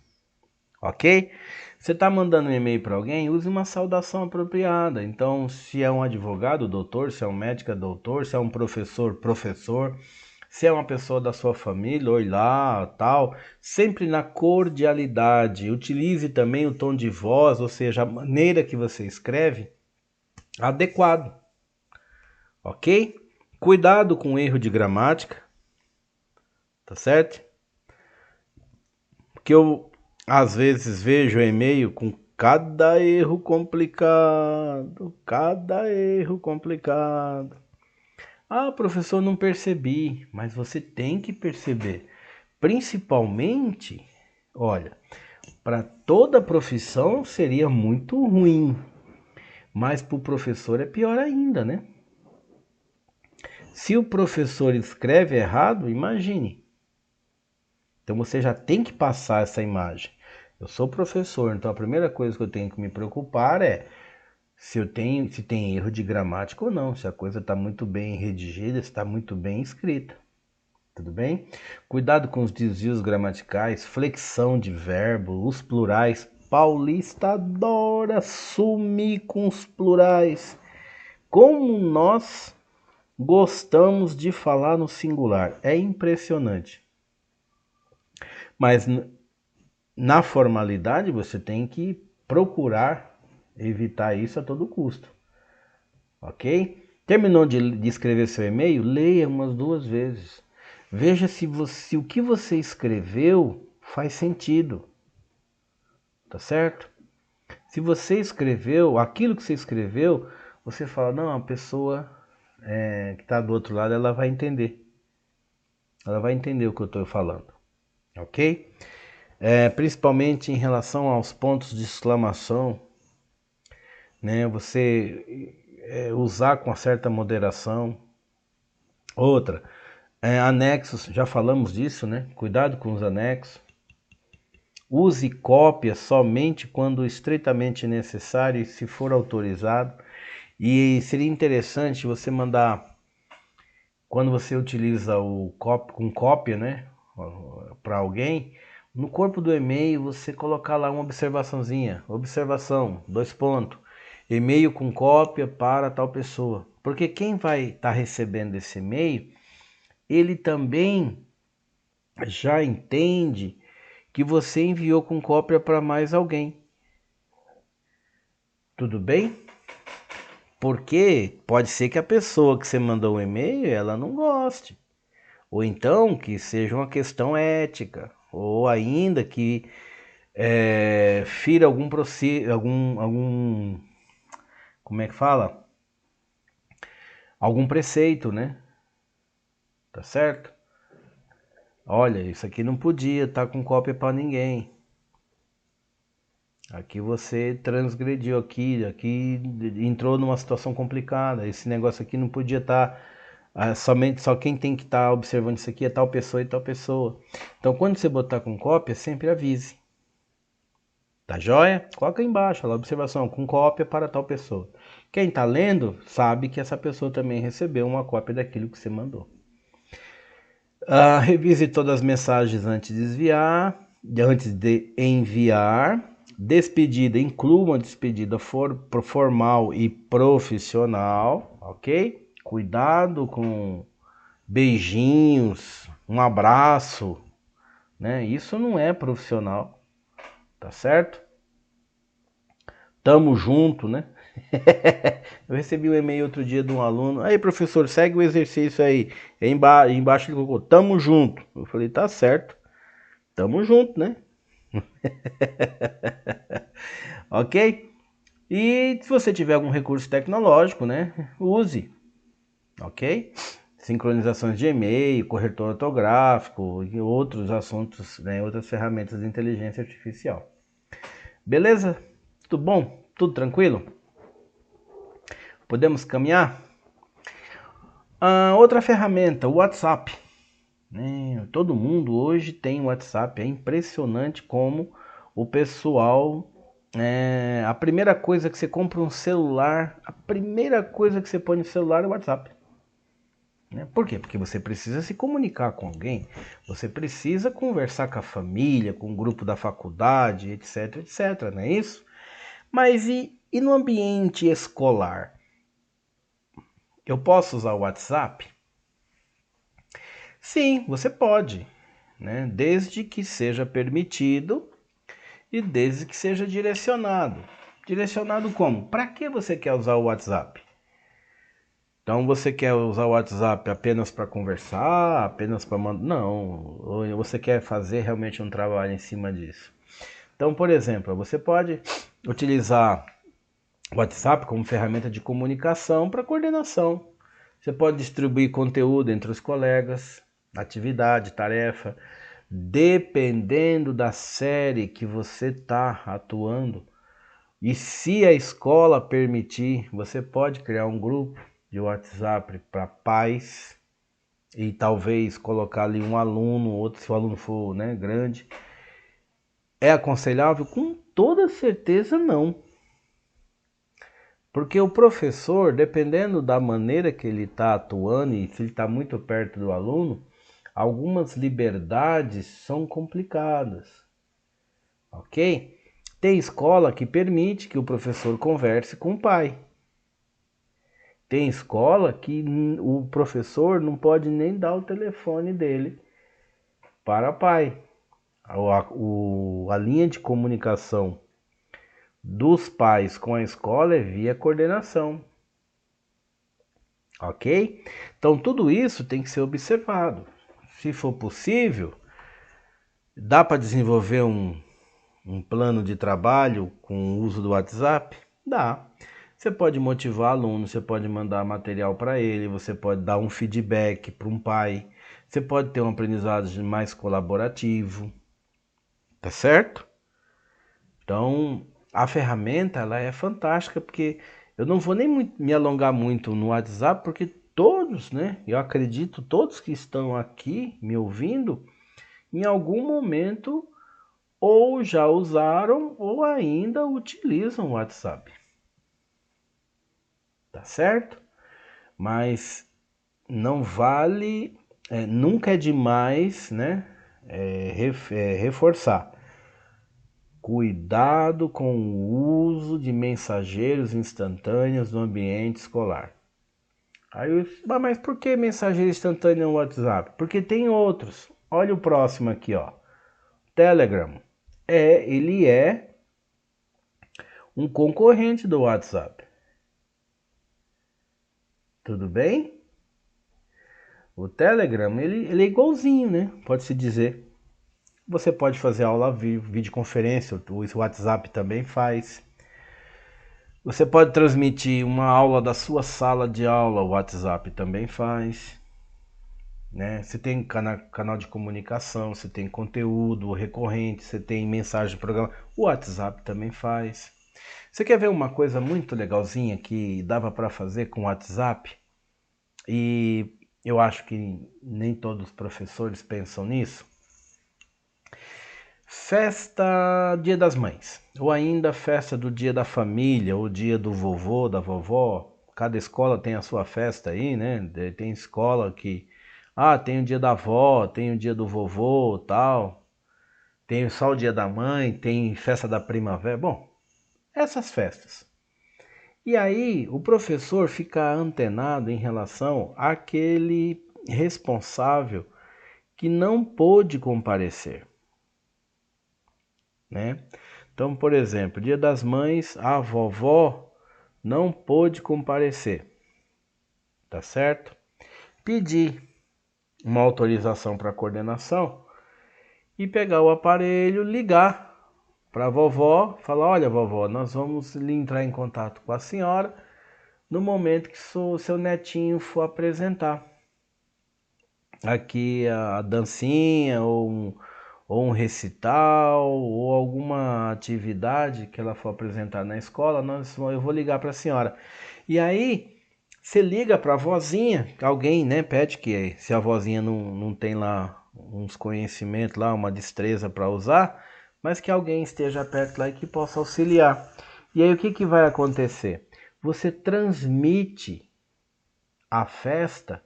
ok? Você está mandando um e-mail para alguém, use uma saudação apropriada. Então, se é um advogado, doutor, se é um médico, doutor, se é um professor, professor, se é uma pessoa da sua família, oi lá, tal, sempre na cordialidade. Utilize também o tom de voz, ou seja, a maneira que você escreve, adequado, ok? Cuidado com o erro de gramática, tá certo? Porque eu às vezes vejo e-mail com cada erro complicado, cada erro complicado. Ah, professor, não percebi, mas você tem que perceber. Principalmente, olha, para toda profissão seria muito ruim, mas para o professor é pior ainda, né? Se o professor escreve errado, imagine. Então você já tem que passar essa imagem. Eu sou professor, então a primeira coisa que eu tenho que me preocupar é se tem erro de gramática ou não, se a coisa está muito bem redigida, se está muito bem escrita. Tudo bem? Cuidado com os desvios gramaticais, flexão de verbo, os plurais. Paulista adora sumir com os plurais. Como nós gostamos de falar no singular. É impressionante. Mas na formalidade você tem que procurar evitar isso a todo custo. Ok? Terminou de escrever seu e-mail? Leia umas 2 vezes. Veja se o que você escreveu faz sentido. Tá certo? Se você escreveu, aquilo que você escreveu, você fala, não, a pessoa que está do outro lado, ela vai entender. Ela vai entender o que eu estou falando. Ok? Principalmente em relação aos pontos de exclamação, né? Você usar com uma certa moderação. Outra, anexos, já falamos disso, né? Cuidado com os anexos. Use cópia somente quando estritamente necessário e se for autorizado. E seria interessante você mandar, quando você utiliza com cópia, né? Para alguém, no corpo do e-mail você colocar lá uma observaçãozinha. Observação, 2 pontos. E-mail com cópia para tal pessoa. Porque quem vai estar recebendo esse e-mail, ele também já entende que você enviou com cópia para mais alguém. Tudo bem? Porque pode ser que a pessoa que você mandou o e-mail, ela não goste. Ou então que seja uma questão ética. Ou ainda que fira como é que fala? Algum preceito, né? Tá certo? Olha, isso aqui não podia estar com cópia para ninguém. Aqui você transgrediu aqui entrou numa situação complicada. Esse negócio aqui não podia estar somente só quem tem que estar observando isso aqui é tal pessoa e tal pessoa. Então, quando você botar com cópia, sempre avise. Tá joia? Coloca aí embaixo, a observação com cópia para tal pessoa. Quem está lendo sabe que essa pessoa também recebeu uma cópia daquilo que você mandou. Revise todas as mensagens antes de enviar. Despedida, inclua uma despedida formal e profissional, ok? Cuidado com beijinhos, um abraço, né? Isso não é profissional, tá certo? Tamo junto, né? Eu recebi um e-mail outro dia de um aluno. Aí, professor, segue o exercício aí. Embaixo ele colocou, tamo junto. Eu falei, tá certo. Tamo junto, né? Ok? E se você tiver algum recurso tecnológico, né? Use. Ok? Sincronizações de e-mail, corretor ortográfico e outros assuntos, né? Outras ferramentas de inteligência artificial. Beleza? Tudo bom? Tudo tranquilo? Podemos caminhar? Outra ferramenta, o WhatsApp. Todo mundo hoje tem WhatsApp. É impressionante como o pessoal. A primeira coisa que você compra um celular, a primeira coisa que você põe no celular é o WhatsApp. Por quê? Porque você precisa se comunicar com alguém, você precisa conversar com a família, com o grupo da faculdade, etc, etc, não é isso? Mas e no ambiente escolar? Eu posso usar o WhatsApp? Sim, você pode, né? Desde que seja permitido e desde que seja direcionado. Direcionado como? Para que você quer usar o WhatsApp? Então você quer usar o WhatsApp apenas para conversar, apenas para mandar? Não, ou você quer fazer realmente um trabalho em cima disso. Então, por exemplo, você pode utilizar o WhatsApp como ferramenta de comunicação para coordenação. Você pode distribuir conteúdo entre os colegas, atividade, tarefa, dependendo da série que você está atuando. E se a escola permitir, você pode criar um grupo de WhatsApp para pais e talvez colocar ali um aluno, outro se o aluno for, né, grande. É aconselhável? Com toda certeza não. Porque o professor, dependendo da maneira que ele está atuando e se ele está muito perto do aluno, algumas liberdades são complicadas, ok? Tem escola que permite que o professor converse com o pai. Tem escola que o professor não pode nem dar o telefone dele para o pai. A linha de comunicação dos pais com a escola é via coordenação. Ok? Então tudo isso tem que ser observado. Se for possível, dá para desenvolver um plano de trabalho com o uso do WhatsApp? Dá. Você pode motivar aluno, você pode mandar material para ele, você pode dar um feedback para um pai, você pode ter um aprendizado mais colaborativo, tá certo? Então, a ferramenta ela é fantástica porque eu não vou nem me alongar muito no WhatsApp porque todos, né? Eu acredito todos que estão aqui me ouvindo, em algum momento ou já usaram ou ainda utilizam o WhatsApp, tá certo? Mas não vale, nunca é demais, né? Reforçar. Cuidado com o uso de mensageiros instantâneos no ambiente escolar. Mas por que mensageiro instantâneo no WhatsApp? Porque tem outros. Olha o próximo aqui, ó. Telegram. Ele é um concorrente do WhatsApp. Tudo bem? O Telegram, ele é igualzinho, né? Pode-se dizer. Você pode fazer aula ao vivo, videoconferência, o WhatsApp também faz. Você pode transmitir uma aula da sua sala de aula, o WhatsApp também faz. Né? Você tem canal de comunicação, você tem conteúdo recorrente, você tem mensagem de programa, o WhatsApp também faz. Você quer ver uma coisa muito legalzinha que dava para fazer com o WhatsApp? E eu acho que nem todos os professores pensam nisso. Festa Dia das Mães, ou ainda festa do Dia da Família, ou Dia do Vovô, da Vovó. Cada escola tem a sua festa aí, né? Tem escola que, tem o Dia da Avó, tem o Dia do Vovô, tal. Tem só o Dia da Mãe, tem festa da Primavera. Bom, essas festas. E aí o professor fica antenado em relação àquele responsável que não pôde comparecer, né? Então, por exemplo, Dia das Mães, a vovó não pôde comparecer, tá certo? Pedir uma autorização para a coordenação e pegar o aparelho, ligar para a vovó, falar: olha, vovó, nós vamos entrar em contato com a senhora no momento que o seu netinho for apresentar aqui a dancinha ou um recital ou alguma atividade que ela for apresentar na escola, eu vou ligar para a senhora. E aí você liga para a vozinha, alguém, né, pede que se a vozinha não tem lá uns conhecimentos lá, uma destreza para usar, mas que alguém esteja perto lá e que possa auxiliar. E aí o que vai acontecer? Você transmite a festa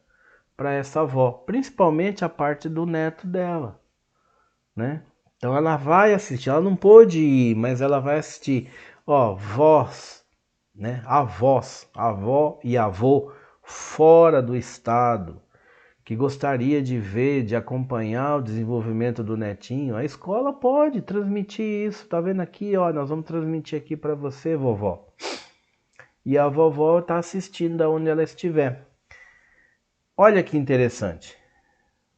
para essa avó, principalmente a parte do neto dela, né? Então ela vai assistir, ela não pôde ir, mas ela vai assistir. Ó, vós, né? Avós, avó e avô fora do estado, que gostaria de ver, de acompanhar o desenvolvimento do netinho, a escola pode transmitir isso. Tá vendo aqui, ó, nós vamos transmitir aqui para você, vovó. E a vovó tá assistindo da onde ela estiver. Olha que interessante,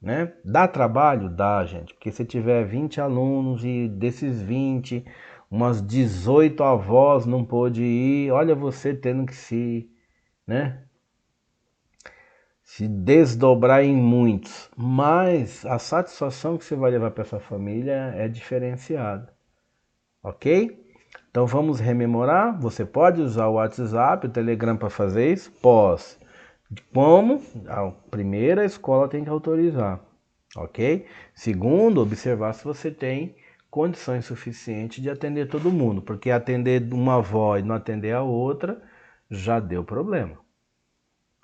né? Dá trabalho? Dá, gente, porque se tiver 20 alunos e desses 20, umas 18 avós não pôde ir, olha você tendo que né? Se desdobrar em muitos. Mas a satisfação que você vai levar para essa família é diferenciada, ok? Então vamos rememorar. Você pode usar o WhatsApp, o Telegram para fazer isso? Pode. Como? A primeira escola tem que autorizar, ok? Segundo, observar se você tem condições suficientes de atender todo mundo, porque atender uma avó e não atender a outra já deu problema.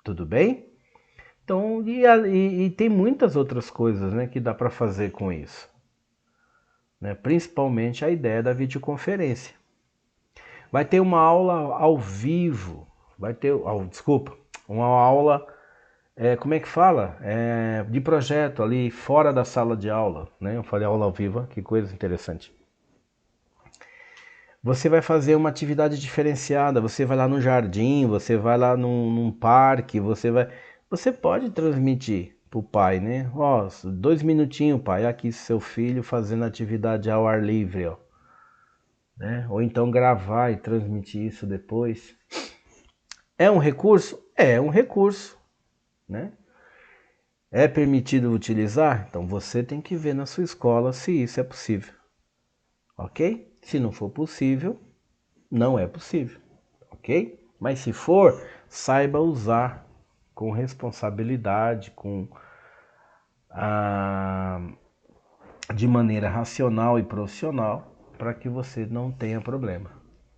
Tudo bem? Então, e tem muitas outras coisas, né, que dá para fazer com isso, né? Principalmente a ideia da videoconferência. Vai ter uma aula ao vivo, desculpa, uma aula, como é que fala? De projeto ali fora da sala de aula, né? Eu falei aula ao vivo, que coisa interessante. Você vai fazer uma atividade diferenciada, você vai lá no jardim, você vai lá num parque, você pode transmitir pro pai, né? Ó, 2 minutinhos, pai, aqui seu filho fazendo atividade ao ar livre, ó. Né? Ou então gravar e transmitir isso depois. É um recurso? É um recurso, né? É permitido utilizar? Então você tem que ver na sua escola se isso é possível, ok? Se não for possível, não é possível, ok? Mas se for, saiba usar com responsabilidade, de maneira racional e profissional, para que você não tenha problema.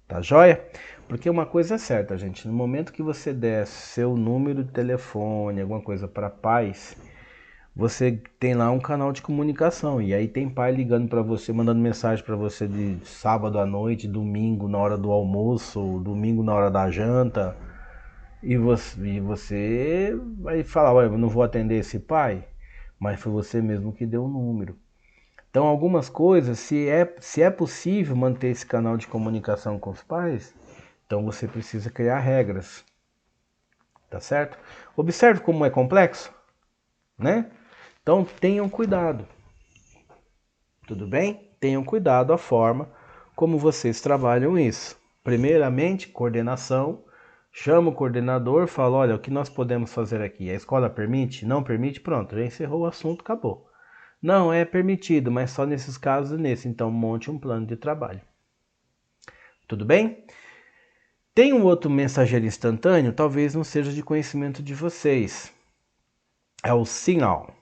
Tá joia? Porque uma coisa é certa, gente, no momento que você der seu número de telefone, alguma coisa para pais, você tem lá um canal de comunicação e aí tem pai ligando para você, mandando mensagem para você de sábado à noite, domingo na hora do almoço, domingo na hora da janta, e você vai falar: ué, eu não vou atender esse pai, mas foi você mesmo que deu o número. Então, algumas coisas, se é possível manter esse canal de comunicação com os pais, então você precisa criar regras, tá certo? Observe como é complexo, né? Então, tenham cuidado, tudo bem? Tenham cuidado a forma como vocês trabalham isso. Primeiramente, coordenação. Chama o coordenador, fala, olha, o que nós podemos fazer aqui? A escola permite? Não permite? Pronto, já encerrou o assunto, acabou. Não, é permitido, mas só nesses casos e nesse. Então, monte um plano de trabalho. Tudo bem? Tem um outro mensageiro instantâneo, talvez não seja de conhecimento de vocês. É o Signal.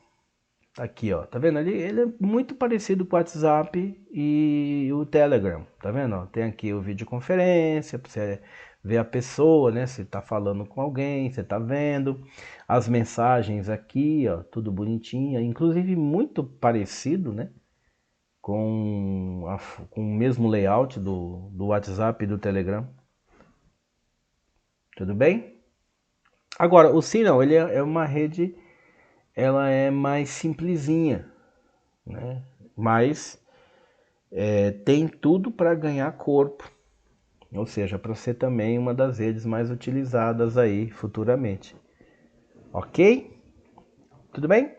Tá aqui, ó. Tá vendo ali? Ele é muito parecido com o WhatsApp e o Telegram. Tá vendo? Ó, tem aqui o videoconferência, para você ver a pessoa, né? Você tá falando com alguém, você tá vendo. As mensagens aqui, ó, tudo bonitinho. Inclusive muito parecido, né? Com o mesmo layout do WhatsApp e do Telegram. Tudo bem? Agora, o Signal, ele é uma rede, ela é mais simplesinha, né? Mas tem tudo para ganhar corpo, ou seja, para ser também uma das redes mais utilizadas aí futuramente. Ok? Tudo bem?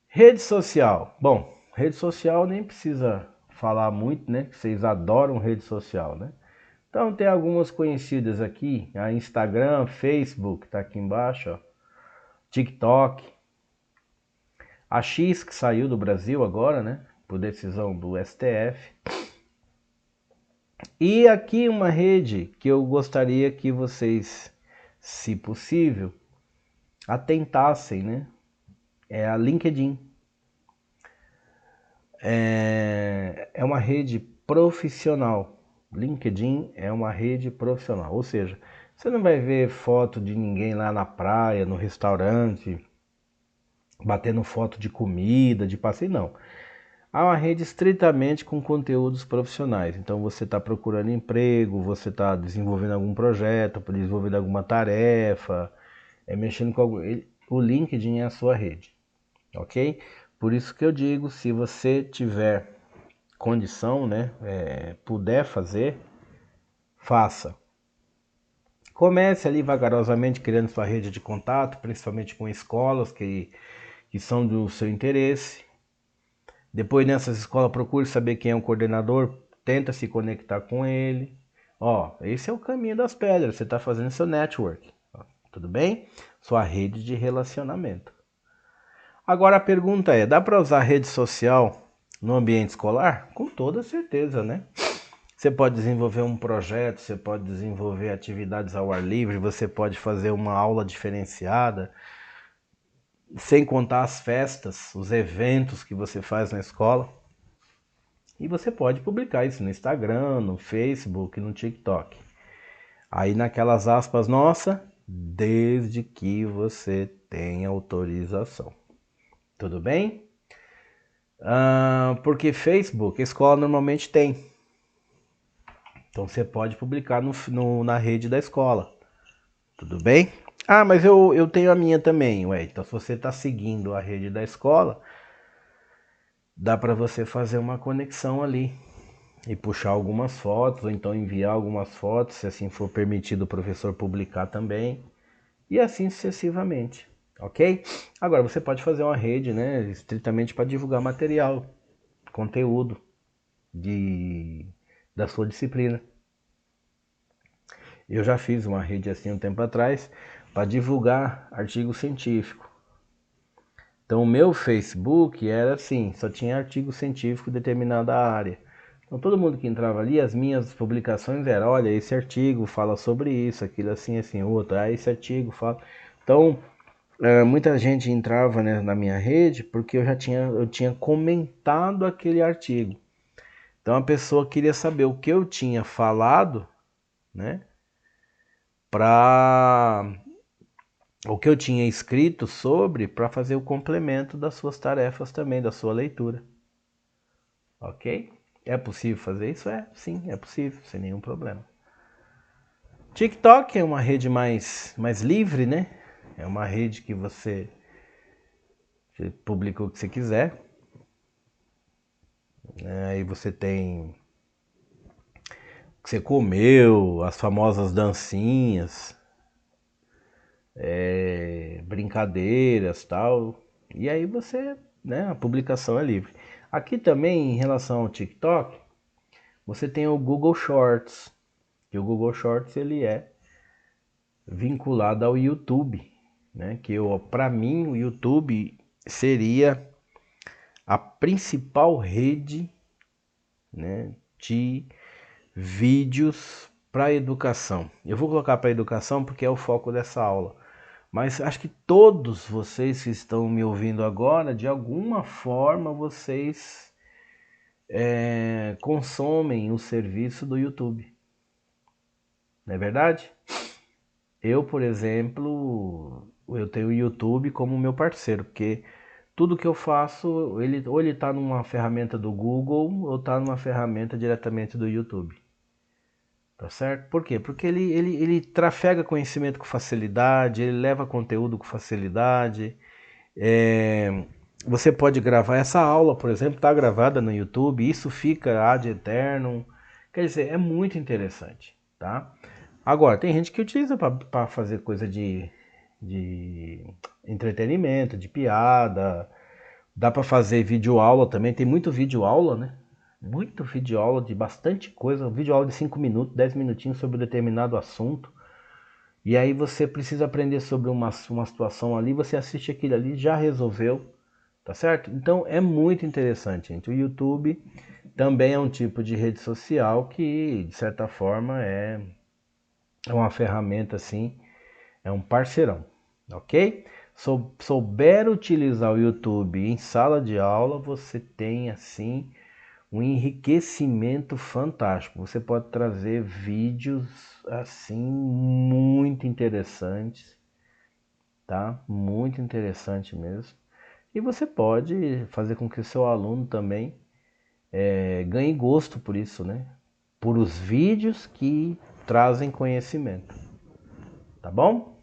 Rede social. Bom, rede social nem precisa falar muito, né? Vocês adoram rede social, né? Então tem algumas conhecidas aqui, a Instagram, Facebook, tá aqui embaixo, ó. TikTok, a X que saiu do Brasil agora, né? Por decisão do STF. E aqui uma rede que eu gostaria que vocês, se possível, atentassem, né? É a LinkedIn. É uma rede profissional. LinkedIn é uma rede profissional, ou seja, você não vai ver foto de ninguém lá na praia, no restaurante, batendo foto de comida, de passeio, não. Há uma rede estritamente com conteúdos profissionais. Então você está procurando emprego, você está desenvolvendo algum projeto, desenvolvendo alguma tarefa, mexendo com algum... O LinkedIn é a sua rede, ok? Por isso que eu digo, se você tiver condição, né, puder fazer, faça. Comece ali vagarosamente criando sua rede de contato, principalmente com escolas que são do seu interesse. Depois nessas escolas procure saber quem é o coordenador, tenta se conectar com ele. Ó, esse é o caminho das pedras, você está fazendo seu network, ó, tudo bem? Sua rede de relacionamento. Agora a pergunta é, dá para usar rede social no ambiente escolar? Com toda certeza, né? Você pode desenvolver um projeto, você pode desenvolver atividades ao ar livre, você pode fazer uma aula diferenciada, sem contar as festas, os eventos que você faz na escola. E você pode publicar isso no Instagram, no Facebook, no TikTok. Aí naquelas aspas, nossa, desde que você tenha autorização. Tudo bem? Porque Facebook, a escola normalmente tem. Então você pode publicar na rede da escola. Tudo bem? Ah, mas eu tenho a minha também. Ué, então se você está seguindo a rede da escola, dá para você fazer uma conexão ali e puxar algumas fotos, ou então enviar algumas fotos, se assim for permitido o professor publicar também, e assim sucessivamente, ok? Agora você pode fazer uma rede, né, estritamente para divulgar material, conteúdo da sua disciplina. Eu já fiz uma rede assim um tempo atrás para divulgar artigo científico. Então o meu Facebook era assim, só tinha artigo científico em determinada área. Então todo mundo que entrava ali, as minhas publicações eram, olha, esse artigo fala sobre isso, aquilo assim, assim, outro, esse artigo fala... Então, muita gente entrava, né, na minha rede porque eu tinha comentado aquele artigo. Então a pessoa queria saber o que eu tinha falado, né, o que eu tinha escrito sobre, para fazer o complemento das suas tarefas também, da sua leitura. Ok? É possível fazer isso? Sim, é possível, sem nenhum problema. TikTok é uma rede mais livre, né? É uma rede que você publica o que você quiser. Aí você tem o que você comeu, as famosas dancinhas, brincadeiras, tal. E aí você, né, a publicação é livre. Aqui também, em relação ao TikTok, você tem o Google Shorts, que o Google Shorts ele é vinculado ao YouTube, né? Que para mim o YouTube seria a principal rede, né, de vídeos para educação. Eu vou colocar para educação porque é o foco dessa aula. Mas acho que todos vocês que estão me ouvindo agora, de alguma forma vocês consomem o serviço do YouTube. Não é verdade? Eu, por exemplo, eu tenho o YouTube como meu parceiro, porque tudo que eu faço, ou ele está numa ferramenta do Google, ou está numa ferramenta diretamente do YouTube. Tá certo? Por quê? Porque ele trafega conhecimento com facilidade, ele leva conteúdo com facilidade. É, você pode gravar essa aula, por exemplo, está gravada no YouTube, isso fica ad eternum. Quer dizer, é muito interessante, tá? Agora, tem gente que utiliza para fazer coisa de entretenimento, de piada. Dá para fazer vídeo aula também, tem muito vídeo aula, né? Muito vídeo aula de bastante coisa, vídeo aula de 5 minutos, 10 minutinhos sobre um determinado assunto. E aí você precisa aprender sobre uma situação ali, você assiste aquilo ali, já resolveu, tá certo? Então é muito interessante, gente. O YouTube também é um tipo de rede social que, de certa forma, é uma ferramenta assim, é um parceirão, ok? Souber utilizar o YouTube em sala de aula, você tem assim um enriquecimento fantástico. Você pode trazer vídeos assim muito interessantes, tá? Muito interessante mesmo. E você pode fazer com que o seu aluno também ganhe gosto por isso, né? Por os vídeos que trazem conhecimento, tá bom?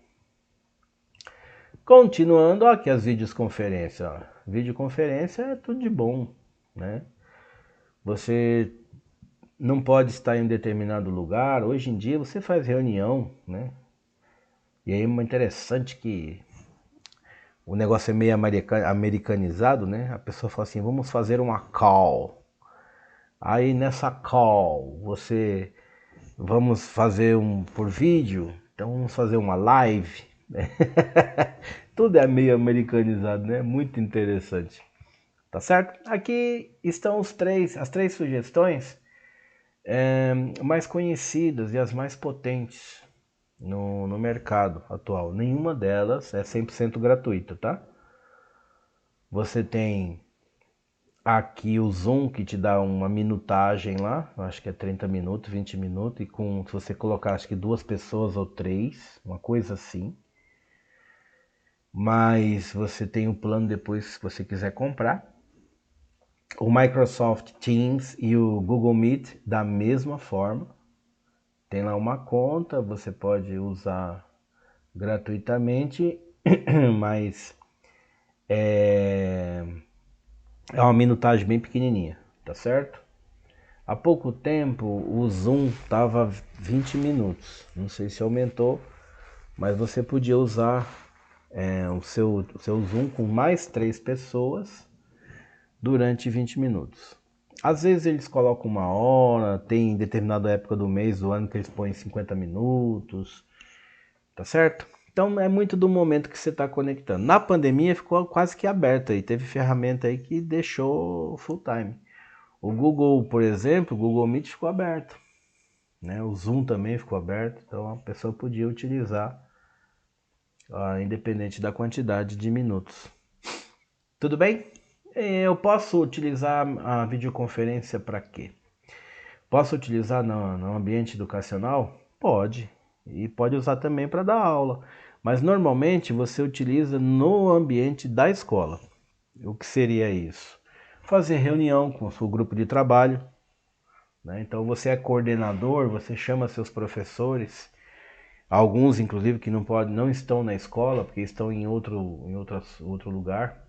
Continuando, ó, aqui as videoconferências. Ó. Videoconferência é tudo de bom, né? Você não pode estar em um determinado lugar. Hoje em dia você faz reunião, né? E aí é interessante que o negócio é meio americanizado, né? A pessoa fala assim, vamos fazer uma call. Aí nessa call, vamos fazer um por vídeo, então vamos fazer uma live. Tudo é meio americanizado, né? Muito interessante. Tá certo? Aqui estão as três sugestões mais conhecidas e as mais potentes no mercado atual. Nenhuma delas é 100% gratuita, tá? Você tem aqui o Zoom que te dá uma minutagem lá, acho que é 30 minutos, 20 minutos, e se você colocar acho que 2 pessoas ou 3, uma coisa assim. Mas você tem o plano depois se você quiser comprar. O Microsoft Teams e o Google Meet da mesma forma. Tem lá uma conta, você pode usar gratuitamente, mas é uma minutagem bem pequenininha, tá certo? Há pouco tempo o Zoom tava 20 minutos, não sei se aumentou, mas você podia usar o seu Zoom com mais 3 pessoas durante 20 minutos. Às vezes eles colocam 1 hora, tem determinada época do mês, do ano que eles põem 50 minutos, tá certo? Então é muito do momento que você está conectando. Na pandemia ficou quase que aberto aí, teve ferramenta aí que deixou full time. O Google, por exemplo, o Google Meet ficou aberto, né? O Zoom também ficou aberto, então a pessoa podia utilizar, independente da quantidade de minutos. Tudo bem? Eu posso utilizar a videoconferência para quê? Posso utilizar no ambiente educacional? Pode. E pode usar também para dar aula. Mas normalmente você utiliza no ambiente da escola. O que seria isso? Fazer reunião com o seu grupo de trabalho. Né? Então você é coordenador, você chama seus professores, alguns inclusive que não estão na escola, porque estão em outro lugar.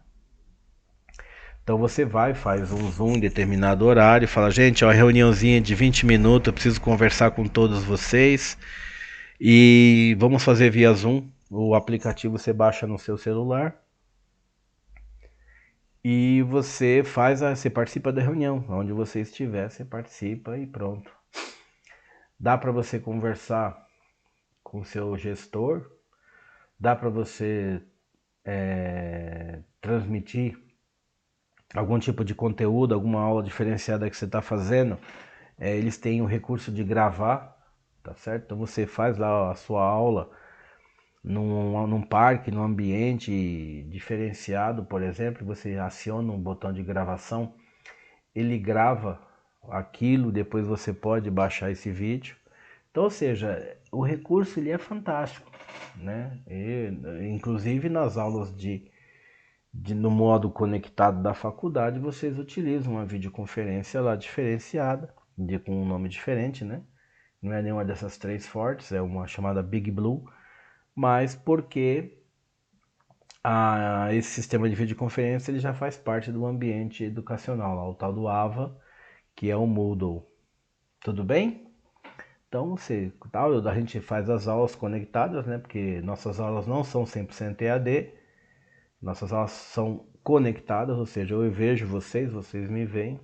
Então você vai, faz um Zoom em determinado horário e fala, gente, ó, reuniãozinha de 20 minutos, eu preciso conversar com todos vocês e vamos fazer via Zoom. O aplicativo você baixa no seu celular e você participa da reunião, onde você estiver, você participa e pronto. Dá para você conversar com o seu gestor, dá para você transmitir algum tipo de conteúdo, alguma aula diferenciada que você está fazendo. Eles têm o recurso de gravar, tá certo? Então você faz lá a sua aula num parque, num ambiente diferenciado, por exemplo, você aciona um botão de gravação, ele grava aquilo, depois você pode baixar esse vídeo. Então, ou seja, o recurso ele é fantástico, né? Inclusive nas aulas no modo conectado da faculdade, vocês utilizam uma videoconferência lá diferenciada, com um nome diferente, né? Não é nenhuma dessas três fortes, é uma chamada Big Blue, mas porque esse sistema de videoconferência ele já faz parte do ambiente educacional, lá, o tal do AVA, que é o Moodle. Tudo bem? Então, a gente faz as aulas conectadas, né? Porque nossas aulas não são 100% EAD, nossas aulas são conectadas, ou seja, eu vejo vocês, vocês me veem.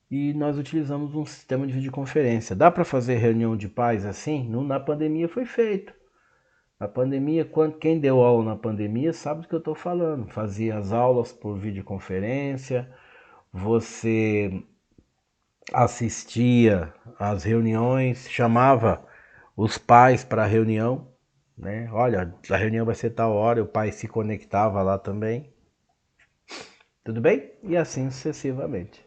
E nós utilizamos um sistema de videoconferência. Dá para fazer reunião de pais assim? Na pandemia foi feito. Na pandemia, quem deu aula na pandemia sabe do que eu estou falando. Fazia as aulas por videoconferência, você assistia às reuniões, chamava os pais para a reunião, né? Olha, a reunião vai ser tal hora, o pai se conectava lá também. Tudo bem? E assim sucessivamente.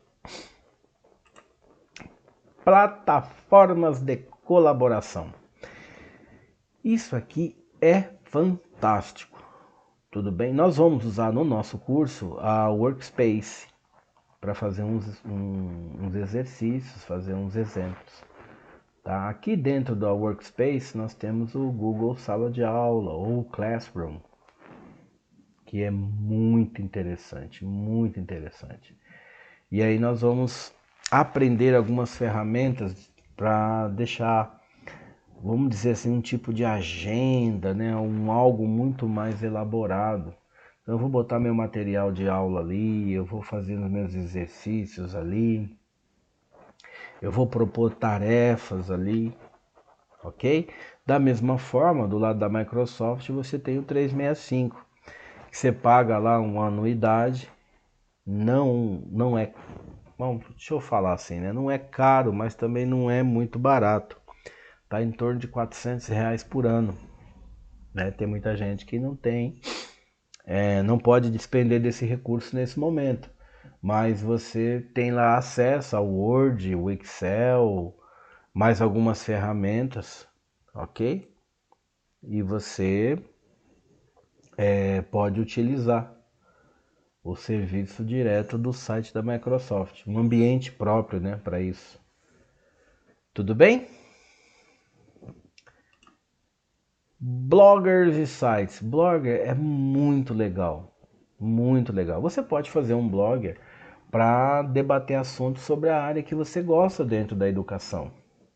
Plataformas de colaboração. Isso aqui é fantástico. Tudo bem? Nós vamos usar no nosso curso a Workspace para fazer uns exercícios, fazer uns exemplos. Tá? Aqui dentro da Workspace nós temos o Google Sala de Aula ou Classroom, que é muito interessante, muito interessante. E aí nós vamos aprender algumas ferramentas para deixar, vamos dizer assim, um tipo de agenda, né? Algo muito mais elaborado. Então eu vou botar meu material de aula ali, eu vou fazer os meus exercícios ali, eu vou propor tarefas ali, ok? Da mesma forma, do lado da Microsoft, você tem o 365, que você paga lá uma anuidade, não é, bom, deixa eu falar assim, né? Não é caro, mas também não é muito barato. Tá em torno de R$ 400 por ano, né? Tem muita gente que não tem, não pode despender desse recurso nesse momento, mas você tem lá acesso ao Word, o Excel, mais algumas ferramentas, ok? E você pode utilizar o serviço direto do site da Microsoft, um ambiente próprio, né, para isso. Tudo bem? Bloggers e sites. Blogger é muito legal, muito legal. Você pode fazer um blogger para debater assuntos sobre a área que você gosta dentro da educação,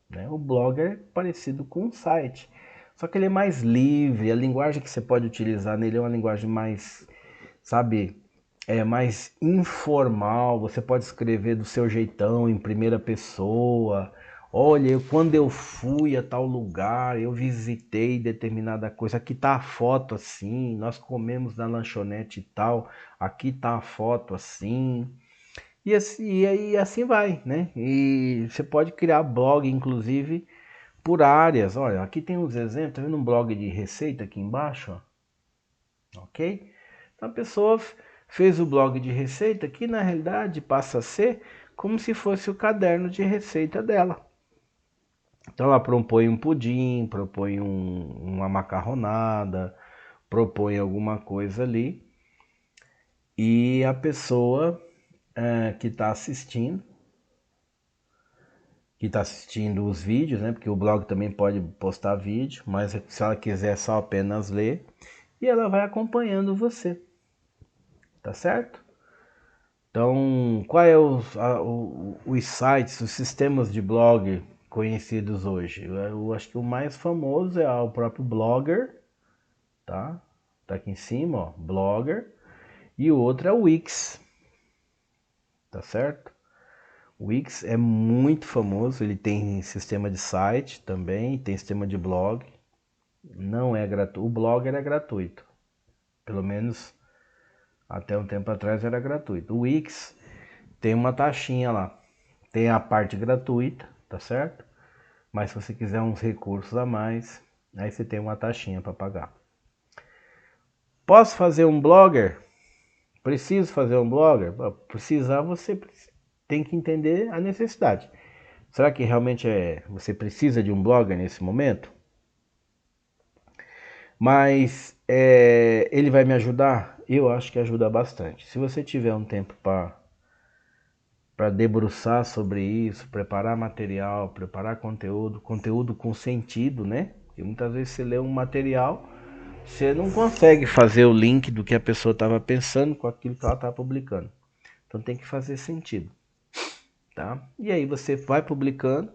né? O blogger é parecido com um site, só que ele é mais livre. A linguagem que você pode utilizar nele é uma linguagem mais, sabe, mais informal. Você pode escrever do seu jeitão, em primeira pessoa. Olha, quando eu fui a tal lugar, eu visitei determinada coisa. Aqui tá a foto assim, nós comemos na lanchonete e tal. Aqui tá a foto assim. E assim vai, né? E você pode criar blog, inclusive, por áreas. Olha, aqui tem uns exemplos. Tá vendo um blog de receita aqui embaixo? Ó? Ok? Então a pessoa fez o blog de receita, que na realidade passa a ser como se fosse o caderno de receita dela. Então ela propõe um pudim, propõe uma macarronada, propõe alguma coisa ali. E a pessoa que está assistindo os vídeos, né? Porque o blog também pode postar vídeo, mas se ela quiser só apenas ler, e ela vai acompanhando você, tá certo? Então, qual é os sites, os sistemas de blog conhecidos hoje? Eu acho que o mais famoso é o próprio Blogger, tá? Tá aqui em cima, ó, Blogger. E o outro é o Wix, tá certo? O Wix é muito famoso, ele tem sistema de site também, tem sistema de blog. Não é gratuito, o Blogger é gratuito. Pelo menos até um tempo atrás era gratuito. O Wix tem uma taxinha lá. Tem a parte gratuita, tá certo? Mas se você quiser uns recursos a mais, aí você tem uma taxinha para pagar. Posso fazer um blogger? Preciso fazer um blogger? Pra precisar, você tem que entender a necessidade. Será que realmente você precisa de um blogger nesse momento? Mas ele vai me ajudar? Eu acho que ajuda bastante. Se você tiver um tempo para debruçar sobre isso, preparar material, preparar conteúdo, conteúdo com sentido, né? Porque muitas vezes você lê um material, você não consegue fazer o link do que a pessoa estava pensando com aquilo que ela está publicando. Então tem que fazer sentido, tá? E aí você vai publicando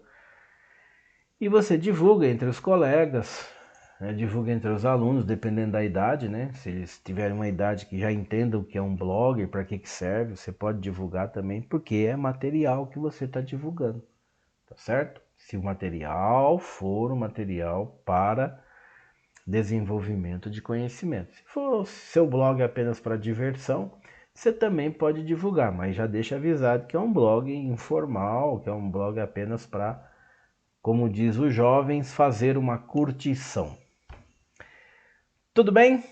e você divulga entre os colegas, né? Divulga entre os alunos, dependendo da idade, né? Se eles tiverem uma idade que já entendam o que é um blog, para que serve, você pode divulgar também, porque é material que você está divulgando, tá certo? Se o material for um material para desenvolvimento de conhecimento. Se for seu blog apenas para diversão, você também pode divulgar, mas já deixa avisado que é um blog informal, que é um blog apenas para, como diz os jovens, fazer uma curtição. Tudo bem?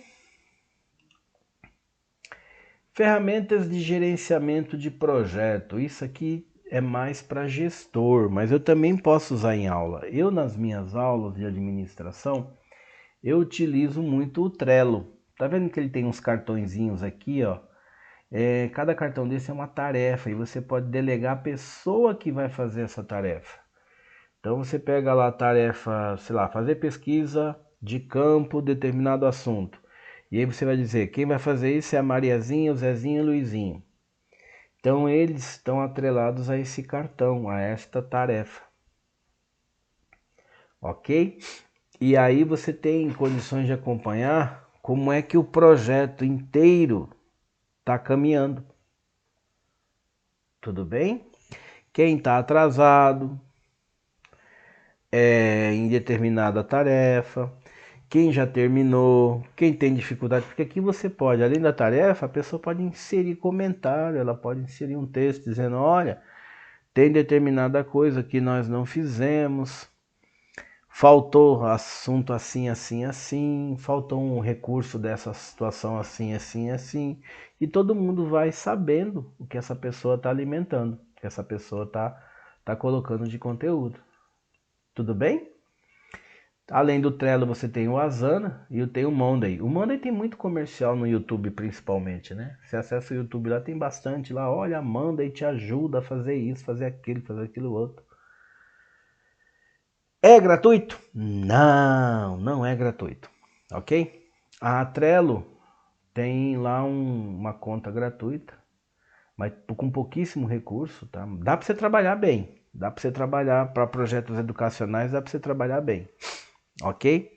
Ferramentas de gerenciamento de projeto. Isso aqui é mais para gestor, mas eu também posso usar em aula. Eu, nas minhas aulas de administração, eu utilizo muito o Trello. Tá vendo que ele tem uns cartõezinhos aqui, ó? Cada cartão desse é uma tarefa e você pode delegar a pessoa que vai fazer essa tarefa. Então você pega lá a tarefa, sei lá, fazer pesquisa de campo, determinado assunto. E aí você vai dizer, quem vai fazer isso é a Mariazinha, o Zezinho e o Luizinho. Então eles estão atrelados a esse cartão, a esta tarefa. Ok? E aí você tem condições de acompanhar como é que o projeto inteiro está caminhando. Tudo bem? Quem está atrasado em determinada tarefa, quem já terminou, quem tem dificuldade, porque aqui você pode, além da tarefa, a pessoa pode inserir comentário, ela pode inserir um texto dizendo, olha, tem determinada coisa que nós não fizemos, faltou assunto assim, assim, assim, faltou um recurso dessa situação assim, assim, assim, e todo mundo vai sabendo o que essa pessoa está alimentando, o que essa pessoa tá colocando de conteúdo. Tudo bem? Além do Trello, você tem o Asana e eu tenho o Monday. O Monday tem muito comercial no YouTube, principalmente, né? Você acessa o YouTube lá, tem bastante lá. Olha, a Monday te ajuda a fazer isso, fazer aquilo outro. É gratuito? Não, não é gratuito, ok? A Trello tem lá uma conta gratuita, mas com pouquíssimo recurso, tá? Dá para você trabalhar bem, dá para você trabalhar para projetos educacionais, dá para você trabalhar bem, ok?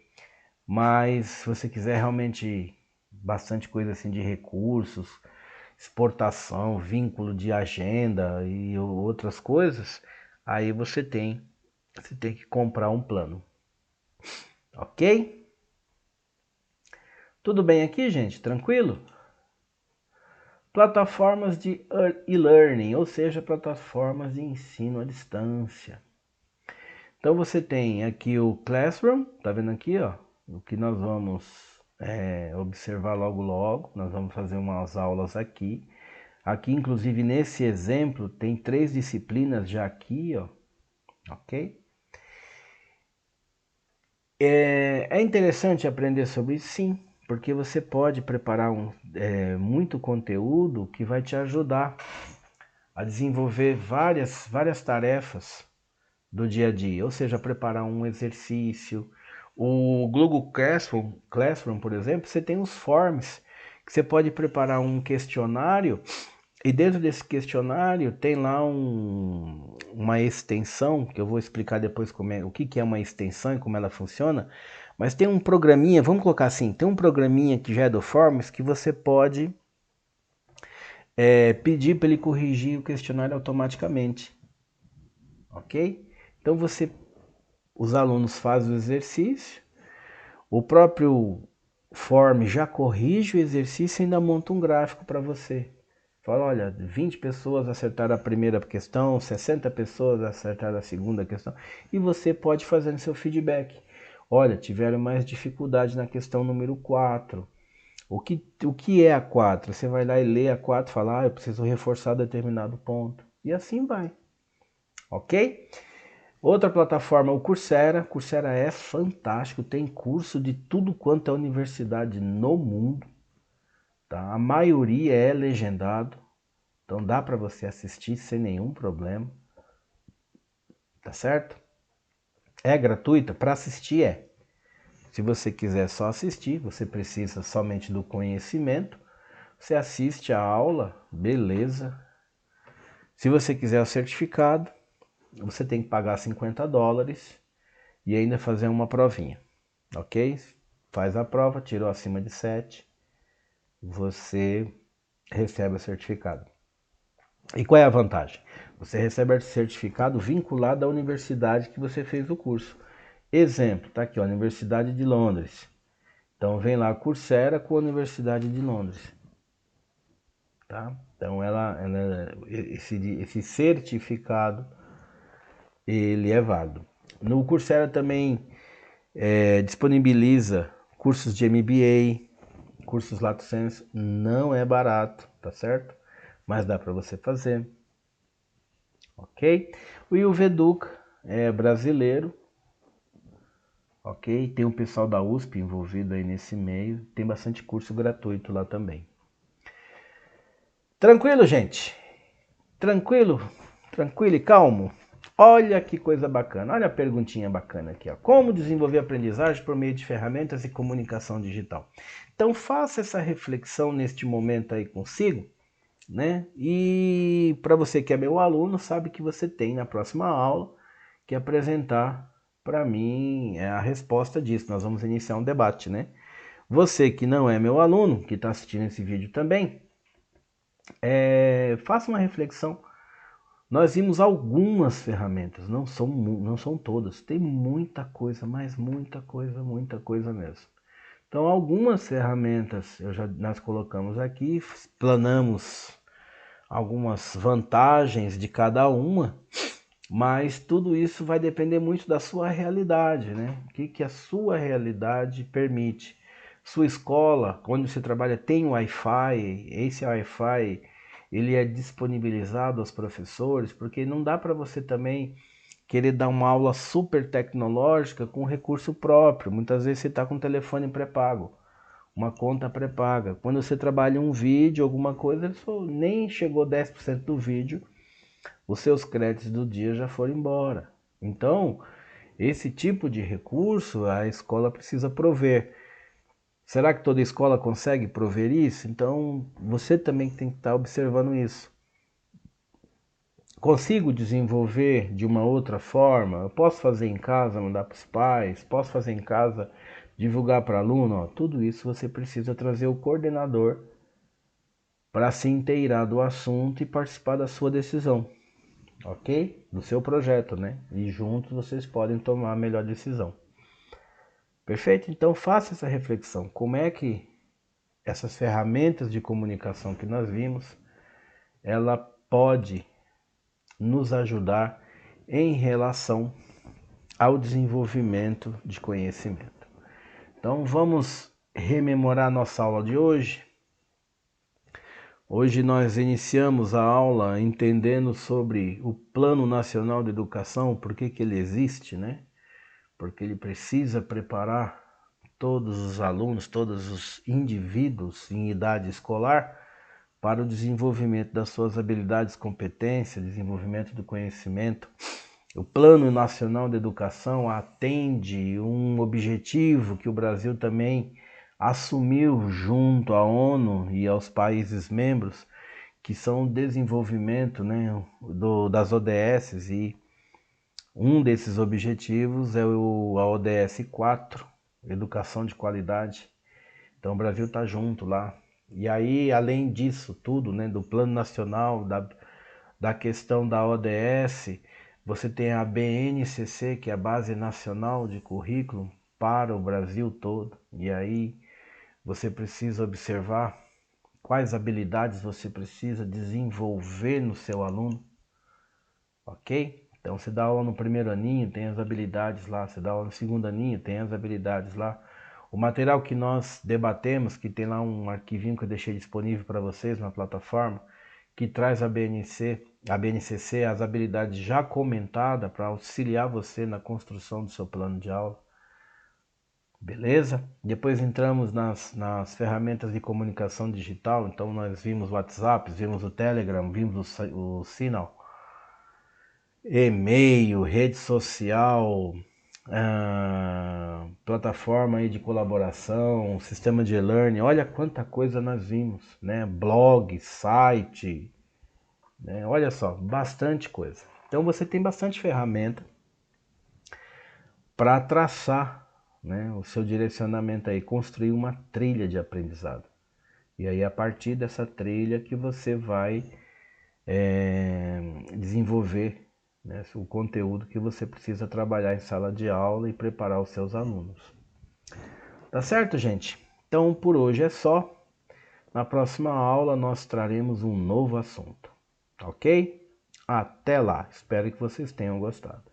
Mas se você quiser realmente bastante coisa assim de recursos, exportação, vínculo de agenda e outras coisas, aí você tem que comprar um plano. Ok? Tudo bem aqui, gente? Tranquilo? Plataformas de e-learning, ou seja, plataformas de ensino à distância. Então você tem aqui o Classroom, tá vendo aqui, ó? O que nós vamos observar logo logo. Nós vamos fazer umas aulas aqui. Aqui, inclusive, nesse exemplo, tem 3 disciplinas já aqui, ó. Ok? É interessante aprender sobre isso, sim, porque você pode preparar muito conteúdo que vai te ajudar a desenvolver várias tarefas do dia a dia, ou seja, preparar um exercício. O Google Classroom, por exemplo, você tem os forms, que você pode preparar um questionário E dentro desse questionário tem lá uma extensão, que eu vou explicar depois o que é uma extensão e como ela funciona, mas tem um programinha, vamos colocar assim, tem um programinha que já é do Forms que você pode pedir para ele corrigir o questionário automaticamente, ok? Então os alunos fazem o exercício, o próprio Form já corrige o exercício e ainda monta um gráfico para você. Fala, olha, 20 pessoas acertaram a primeira questão, 60 pessoas acertaram a segunda questão, e você pode fazer no seu feedback. Olha, tiveram mais dificuldade na questão número 4. O que é a 4? Você vai lá e lê a 4 e fala, eu preciso reforçar determinado ponto. E assim vai, ok? Outra plataforma, o Coursera. Coursera é fantástico, tem curso de tudo quanto é universidade no mundo. Tá? A maioria é legendado. Então dá para você assistir sem nenhum problema, tá certo? É gratuita? Para assistir é. Se você quiser só assistir, você precisa somente do conhecimento. Você assiste a aula, beleza. Se você quiser o certificado, você tem que pagar $50 e ainda fazer uma provinha, ok? Faz a prova, tirou acima de 7, você recebe o certificado. E qual é a vantagem? Você recebe o certificado vinculado à universidade que você fez o curso. Exemplo, tá aqui, ó, Universidade de Londres. Então vem lá Coursera com a Universidade de Londres. Tá? Então esse certificado ele é válido. No Coursera também disponibiliza cursos de MBA, cursos Lato Sensu. Não é barato, tá certo? Mas dá para você fazer. Ok? O Ilveduca é brasileiro, ok? Tem o pessoal da USP envolvido aí nesse meio, tem bastante curso gratuito lá também. Tranquilo, gente? Tranquilo? Tranquilo e calmo? Olha que coisa bacana, olha a perguntinha bacana aqui, ó. Como desenvolver aprendizagem por meio de ferramentas e comunicação digital? Então faça essa reflexão neste momento aí consigo, né? E para você que é meu aluno, sabe que você tem na próxima aula que apresentar para mim a resposta disso. Nós vamos iniciar um debate, né? Você que não é meu aluno, que está assistindo esse vídeo também, faça uma reflexão. Nós vimos algumas ferramentas, não são todas. Tem muita coisa, mas muita coisa mesmo. Então, algumas ferramentas nós colocamos aqui, planamos algumas vantagens de cada uma, mas tudo isso vai depender muito da sua realidade, né? O que a sua realidade permite. Sua escola, onde você trabalha, tem Wi-Fi, esse Wi-Fi ele é disponibilizado aos professores, porque não dá para você também querer dar uma aula super tecnológica com recurso próprio. Muitas vezes você está com um telefone pré-pago, uma conta pré-paga. Quando você trabalha um vídeo, alguma coisa, nem chegou 10% do vídeo, os seus créditos do dia já foram embora. Então, esse tipo de recurso a escola precisa prover. Será que toda escola consegue prover isso? Então, você também tem que estar observando isso. Consigo desenvolver de uma outra forma? Eu posso fazer em casa, mandar para os pais? Posso fazer em casa, divulgar para aluno? Ó, tudo isso você precisa trazer o coordenador para se inteirar do assunto e participar da sua decisão, ok? Do seu projeto, né? E juntos vocês podem tomar a melhor decisão. Perfeito? Então faça essa reflexão. Como é que essas ferramentas de comunicação que nós vimos, ela pode nos ajudar em relação ao desenvolvimento de conhecimento. Então vamos rememorar nossa aula de hoje. Hoje nós iniciamos a aula entendendo sobre o Plano Nacional de Educação, por que ele existe, né? Porque ele precisa preparar todos os alunos, todos os indivíduos em idade escolar para o desenvolvimento das suas habilidades, competências, desenvolvimento do conhecimento. O Plano Nacional de Educação atende um objetivo que o Brasil também assumiu junto à ONU e aos países membros, que são o desenvolvimento, né, das ODS, e um desses objetivos é a ODS 4, Educação de Qualidade. Então o Brasil está junto lá. E aí, além disso tudo, né, do Plano Nacional, da questão da ODS, você tem a BNCC, que é a Base Nacional de Currículo para o Brasil todo. E aí você precisa observar quais habilidades você precisa desenvolver no seu aluno, ok? Então você dá aula no primeiro aninho, tem as habilidades lá. Você dá aula no segundo aninho, tem as habilidades lá. O material que nós debatemos, que tem lá um arquivinho que eu deixei disponível para vocês na plataforma, que traz a BNCC, as habilidades já comentadas para auxiliar você na construção do seu plano de aula. Beleza? Depois entramos nas ferramentas de comunicação digital. Então nós vimos o WhatsApp, vimos o Telegram, vimos o Signal, e-mail, rede social, plataforma aí de colaboração, sistema de e-learning. Olha quanta coisa nós vimos, né? Blog, site, né? Olha só, bastante coisa. Então você tem bastante ferramenta para traçar, né, o seu direcionamento aí, construir uma trilha de aprendizado. E aí a partir dessa trilha que você vai desenvolver, né, o conteúdo que você precisa trabalhar em sala de aula e preparar os seus alunos. Tá certo, gente? Então por hoje é só. Na próxima aula nós traremos um novo assunto, ok? Até lá, espero que vocês tenham gostado.